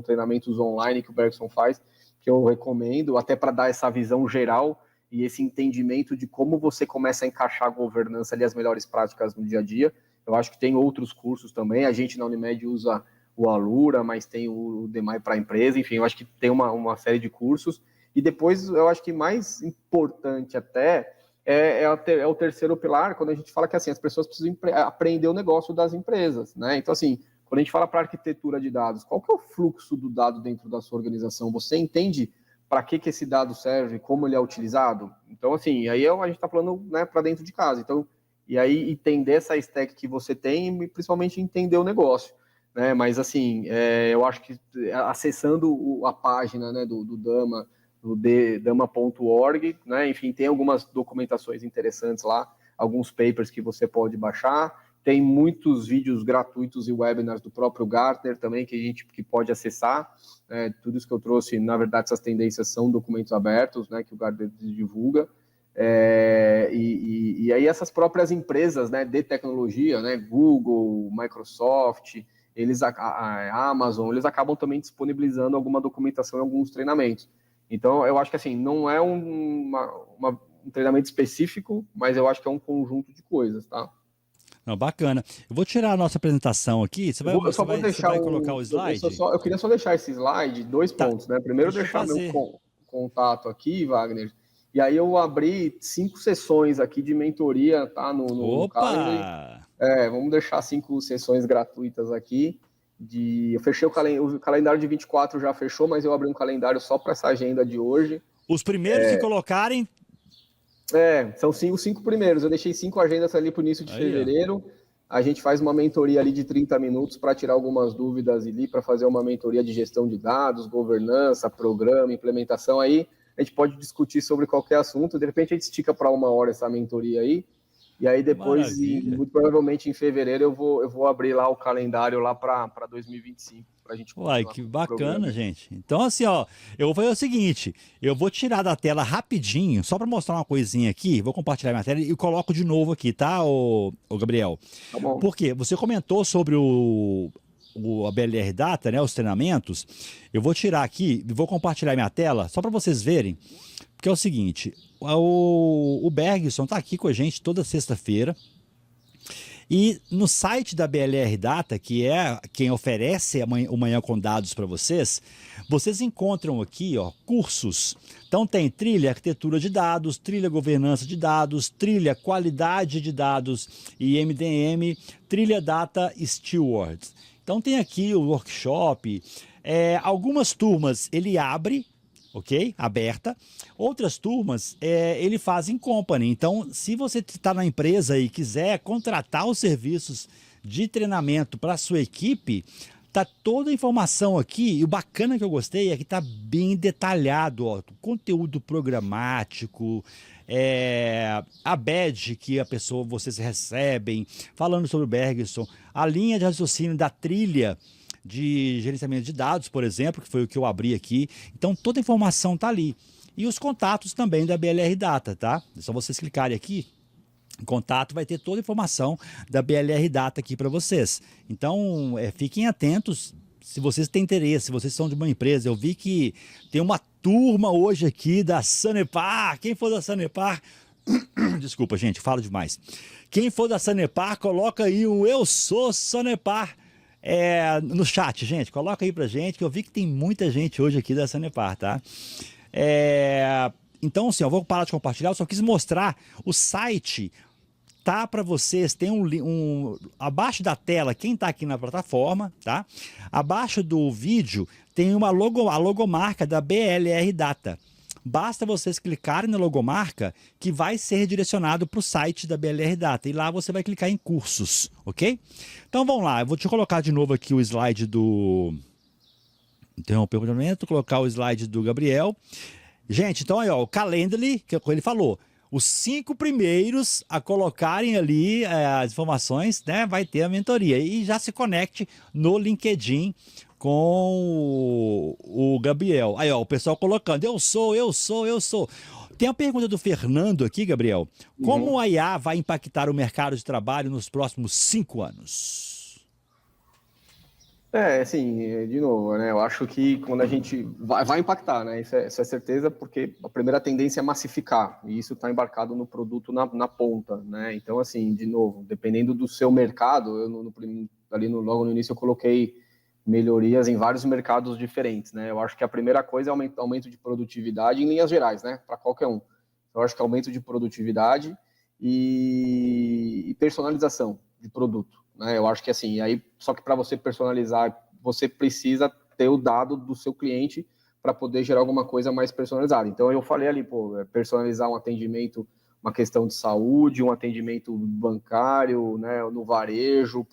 treinamentos online que o Bergson faz, que eu recomendo, até para dar essa visão geral e esse entendimento de como você começa a encaixar a governança ali, as melhores práticas no dia a dia. Eu acho que tem outros cursos também, a gente na Unimed usa o Alura, mas tem o Demai para a empresa, enfim, eu acho que tem uma série de cursos. E depois, eu acho que mais importante até é o terceiro pilar, quando a gente fala que assim, as pessoas precisam aprender o negócio das empresas, né? Então, assim, quando a gente fala para arquitetura de dados, qual que é o fluxo do dado dentro da sua organização? Você entende para que esse dado serve, como ele é utilizado? Então, assim, aí a gente está falando, né, para dentro de casa. Então, e aí entender essa stack que você tem e principalmente entender o negócio, né? Mas, assim, eu acho que acessando a página, né, do Dama, do dama.org, né? Enfim, tem algumas documentações interessantes lá, alguns papers que você pode baixar, tem muitos vídeos gratuitos e webinars do próprio Gartner também que pode acessar, tudo isso que eu trouxe, na verdade, essas tendências são documentos abertos, né, que o Gartner divulga, e aí essas próprias empresas, né, de tecnologia, né, Google, Microsoft, a Amazon, eles acabam também disponibilizando alguma documentação e alguns treinamentos. Então, eu acho que assim, não é um treinamento específico, mas eu acho que é um conjunto de coisas, tá? Não, bacana. Eu vou tirar a nossa apresentação aqui. Você vai colocar o slide? Eu queria só deixar esse slide, 2 Tá. pontos, né? Primeiro, Deixa eu deixar meu fazer. contato aqui, Wagner. E aí eu abri 5 sessões aqui de mentoria, tá? No Calendly. Opa! Vamos deixar 5 sessões gratuitas aqui. Eu fechei o calendário de 24 já fechou, mas eu abri um calendário só para essa agenda de hoje. Os primeiros que colocarem. São os 5 primeiros. Eu deixei 5 agendas ali para o início de Aí, fevereiro. A gente faz uma mentoria ali de 30 minutos para tirar algumas dúvidas ali, para fazer uma mentoria de gestão de dados, governança, programa, implementação. Aí a gente pode discutir sobre qualquer assunto. De repente a gente estica para 1 hora essa mentoria aí. E aí depois, muito provavelmente em fevereiro, eu vou abrir lá o calendário lá para 2025, para a gente continuar. Uai, que bacana, gente. Então, assim, ó, eu vou fazer o seguinte, eu vou tirar da tela rapidinho, só para mostrar uma coisinha aqui, vou compartilhar minha tela e coloco de novo aqui, tá, ô Gabriel? Tá bom. Porque você comentou sobre a BLR Data, né, os treinamentos. Eu vou tirar aqui e vou compartilhar minha tela, só para vocês verem. Porque é o seguinte, o Bergson está aqui com a gente toda sexta-feira. E no site da BLR Data, que é quem oferece o Manhã com Dados para vocês, vocês encontram aqui, ó, cursos. Então tem trilha arquitetura de dados, trilha governança de dados, trilha qualidade de dados e MDM, trilha Data Steward. Então tem aqui o workshop. Algumas turmas ele abre, ok? Aberta. Outras turmas ele faz em company. Então, se você está na empresa e quiser contratar os serviços de treinamento para a sua equipe, tá toda a informação aqui. E o bacana que eu gostei é que tá bem detalhado, ó, conteúdo programático, a badge que vocês recebem, falando sobre o Bergson, a linha de raciocínio da trilha de gerenciamento de dados, por exemplo, que foi o que eu abri aqui. Então, toda a informação está ali. E os contatos também da BLR Data, tá? É só vocês clicarem aqui, em contato, vai ter toda a informação da BLR Data aqui para vocês. Então, fiquem atentos. se vocês têm interesse, se vocês são de uma empresa, eu vi que tem uma turma hoje aqui da Sanepar. Quem for da Sanepar, desculpa, gente, falo demais. Quem for da Sanepar, coloca aí o Eu Sou Sanepar no chat, gente. Coloca aí pra gente, que eu vi que tem muita gente hoje aqui da Sanepar, tá? Então, assim, eu vou parar de compartilhar, eu só quis mostrar o site. Tá para vocês, tem abaixo da tela, quem tá aqui na plataforma, tá? Abaixo do vídeo tem a logomarca da BLR Data. Basta vocês clicarem na logomarca que vai ser redirecionado para o site da BLR Data. E lá você vai clicar em cursos, ok? Então vamos lá, eu vou te colocar de novo aqui o slide do... Interromper o momento, colocar o slide do Gabriel. Gente, então aí, ó, o Calendly, que ele falou... Os 5 primeiros a colocarem ali as informações, né, vai ter a mentoria. E já se conecte no LinkedIn com o Gabriel. Aí, ó, o pessoal colocando, eu sou. Tem a pergunta do Fernando aqui, Gabriel. Como a IA vai impactar o mercado de trabalho nos próximos 5 anos? Assim, de novo, né? Eu acho que quando a gente vai impactar, né? Isso é certeza, porque a primeira tendência é massificar, e isso está embarcado no produto na ponta, né? Então, assim, de novo, dependendo do seu mercado, eu logo no início eu coloquei melhorias em vários mercados diferentes, né? Eu acho que a primeira coisa é aumento de produtividade em linhas gerais, né? Para qualquer um. Eu acho que aumento de produtividade e personalização de produto. Né? Eu acho que assim, aí, só que para você personalizar, você precisa ter o dado do seu cliente para poder gerar alguma coisa mais personalizada. Então eu falei ali, personalizar um atendimento, uma questão de saúde, um atendimento bancário, né, no varejo,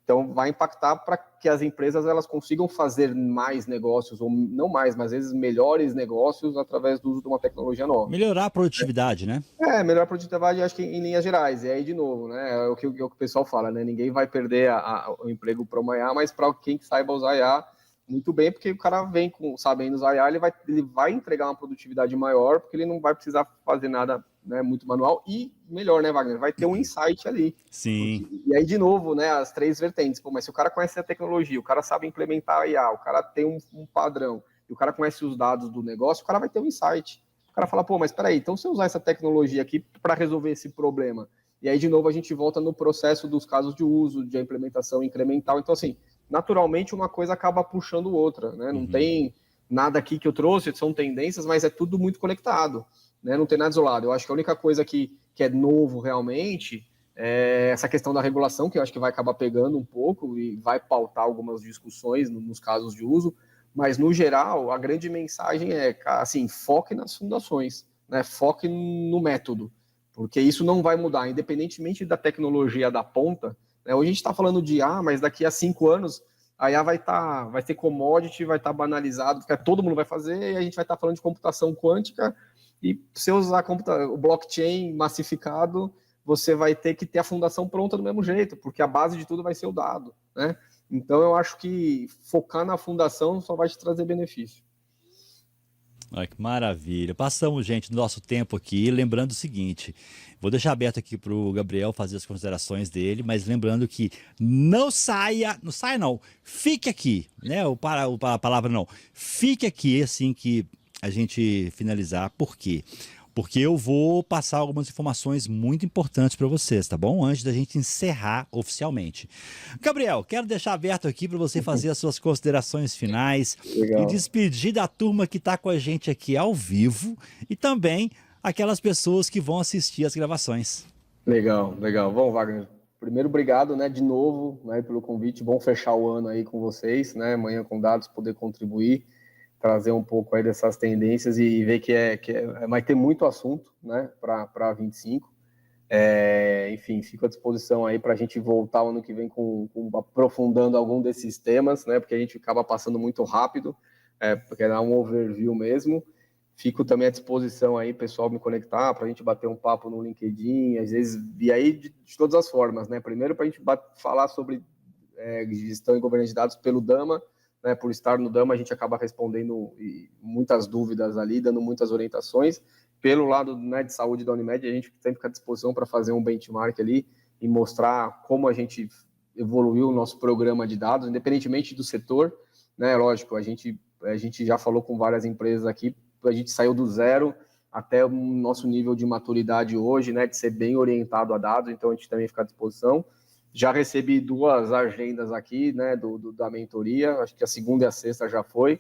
então vai impactar para que as empresas elas consigam fazer mais negócios, ou não mais, mas às vezes melhores negócios através do uso de uma tecnologia nova. Melhorar a produtividade, né? Melhor produtividade, acho que em linhas gerais. E aí, de novo, né, é o que o pessoal fala, né? Ninguém vai perder o emprego para uma IA, mas para quem saiba usar IA muito bem, porque o cara vem sabendo usar IA, ele vai entregar uma produtividade maior, porque ele não vai precisar fazer nada, né, muito manual. E melhor, né, Wagner? Vai ter um insight ali. Sim. E aí, de novo, né, as 3 vertentes. Mas se o cara conhece a tecnologia, o cara sabe implementar a IA, o cara tem um padrão, e o cara conhece os dados do negócio, o cara vai ter um insight. O cara fala, mas peraí, então se eu usar essa tecnologia aqui para resolver esse problema, e aí de novo a gente volta no processo dos casos de uso, de implementação incremental. Então, assim, naturalmente uma coisa acaba puxando outra, né? Não tem nada aqui que eu trouxe, são tendências, mas é tudo muito conectado, né? Não tem nada isolado. Eu acho que a única coisa que é novo realmente é essa questão da regulação, que eu acho que vai acabar pegando um pouco e vai pautar algumas discussões nos casos de uso. Mas, no geral, a grande mensagem é, assim, foque nas fundações, né? Foque no método, porque isso não vai mudar, independentemente da tecnologia da ponta. Né? Hoje a gente está falando de IA, mas daqui a 5 anos a IA vai ter commodity, vai estar banalizado, porque todo mundo vai fazer, e a gente vai estar falando de computação quântica, e se eu usar o blockchain massificado, você vai ter que ter a fundação pronta do mesmo jeito, porque a base de tudo vai ser o dado, né? Então, eu acho que focar na fundação só vai te trazer benefício. Olha que maravilha. Passamos, gente, do nosso tempo aqui. Lembrando o seguinte, vou deixar aberto aqui para o Gabriel fazer as considerações dele, mas lembrando que não saia não, fique aqui, né? A palavra não, fique aqui assim que a gente finalizar. Por quê? Porque eu vou passar algumas informações muito importantes para vocês, tá bom? Antes da gente encerrar oficialmente. Gabriel, quero deixar aberto aqui para você fazer as suas considerações finais. Legal. E despedir da turma que está com a gente aqui ao vivo e também aquelas pessoas que vão assistir as gravações. Legal. Bom, Wagner, primeiro, obrigado, né, de novo, né, pelo convite. Bom fechar o ano aí com vocês, né? Amanhã com dados, poder contribuir, trazer um pouco aí dessas tendências e ver que vai ter muito assunto, né, para 25. Enfim, fico à disposição aí para a gente voltar o ano que vem aprofundando algum desses temas, né, porque a gente acaba passando muito rápido, porque dá um overview mesmo. Fico também à disposição aí, pessoal, me conectar para a gente bater um papo no LinkedIn, às vezes, e aí de todas as formas, né? Primeiro para a gente falar sobre gestão e governança de dados pelo Dama, né, por estar no Dama, a gente acaba respondendo muitas dúvidas ali, dando muitas orientações. Pelo lado, né, de saúde da Unimed, a gente sempre fica à disposição para fazer um benchmark ali e mostrar como a gente evoluiu o nosso programa de dados, independentemente do setor, né? Lógico, a gente já falou com várias empresas aqui, a gente saiu do zero até o nosso nível de maturidade hoje, né? De ser bem orientado a dados, então a gente também fica à disposição. Já recebi 2 agendas aqui, né? Da mentoria, acho que a segunda e a sexta já foi,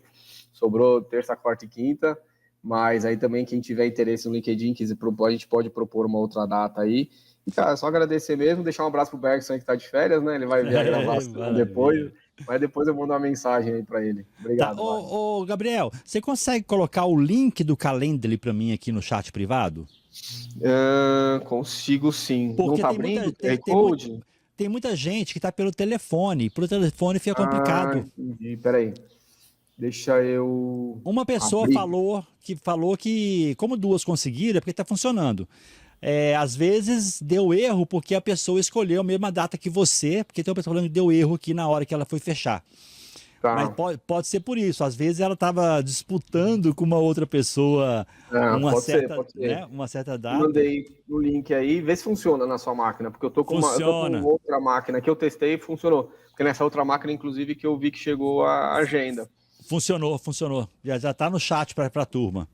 sobrou terça, quarta e quinta, mas aí também quem tiver interesse no LinkedIn, quiser propor, a gente pode propor uma outra data aí. E, cara, só agradecer mesmo, deixar um abraço pro Bergson aí que tá de férias, né? Ele vai ver a gravação depois, mas depois eu mando uma mensagem aí para ele. Obrigado, Tá. Ô, Gabriel, você consegue colocar o link do Calendly para mim aqui no chat privado? Consigo sim. Não Porque tá tem abrindo muita, o QR Code? tem muita gente que tá pelo telefone. Pelo telefone fica complicado. Entendi. Peraí. Deixa eu Uma pessoa abrir. falou que, como 2 conseguiram, é porque está funcionando. Às vezes deu erro porque a pessoa escolheu a mesma data que você, porque tem uma pessoa falando que deu erro aqui na hora que ela foi fechar. Mas Tá. pode ser por isso. Às vezes ela estava disputando com uma outra pessoa Pode ser, pode né, ser. uma certa Eu data. mandei o link aí, vê se funciona na sua máquina, porque eu tô com Funciona. outra máquina que eu testei e funcionou. Porque nessa outra máquina, inclusive, que eu vi que chegou a agenda. Funcionou. Já está no chat para a turma.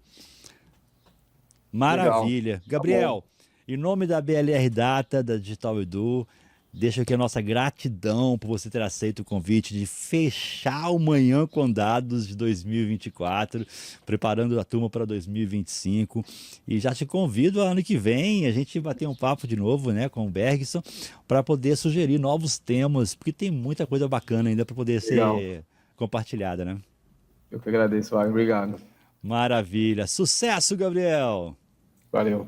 Legal. Maravilha. Tá bom. Gabriel, em nome da BLR Data, da Digital Edu, deixa aqui a nossa gratidão por você ter aceito o convite de fechar o Manhã com Dados de 2024, preparando a turma para 2025. E já te convido ano que vem a gente bater um papo de novo, né, com o Bergson, para poder sugerir novos temas, porque tem muita coisa bacana ainda para poder Legal. ser compartilhada, né? Eu que agradeço, Wagner. Obrigado. Maravilha. Sucesso, Gabriel! Valeu.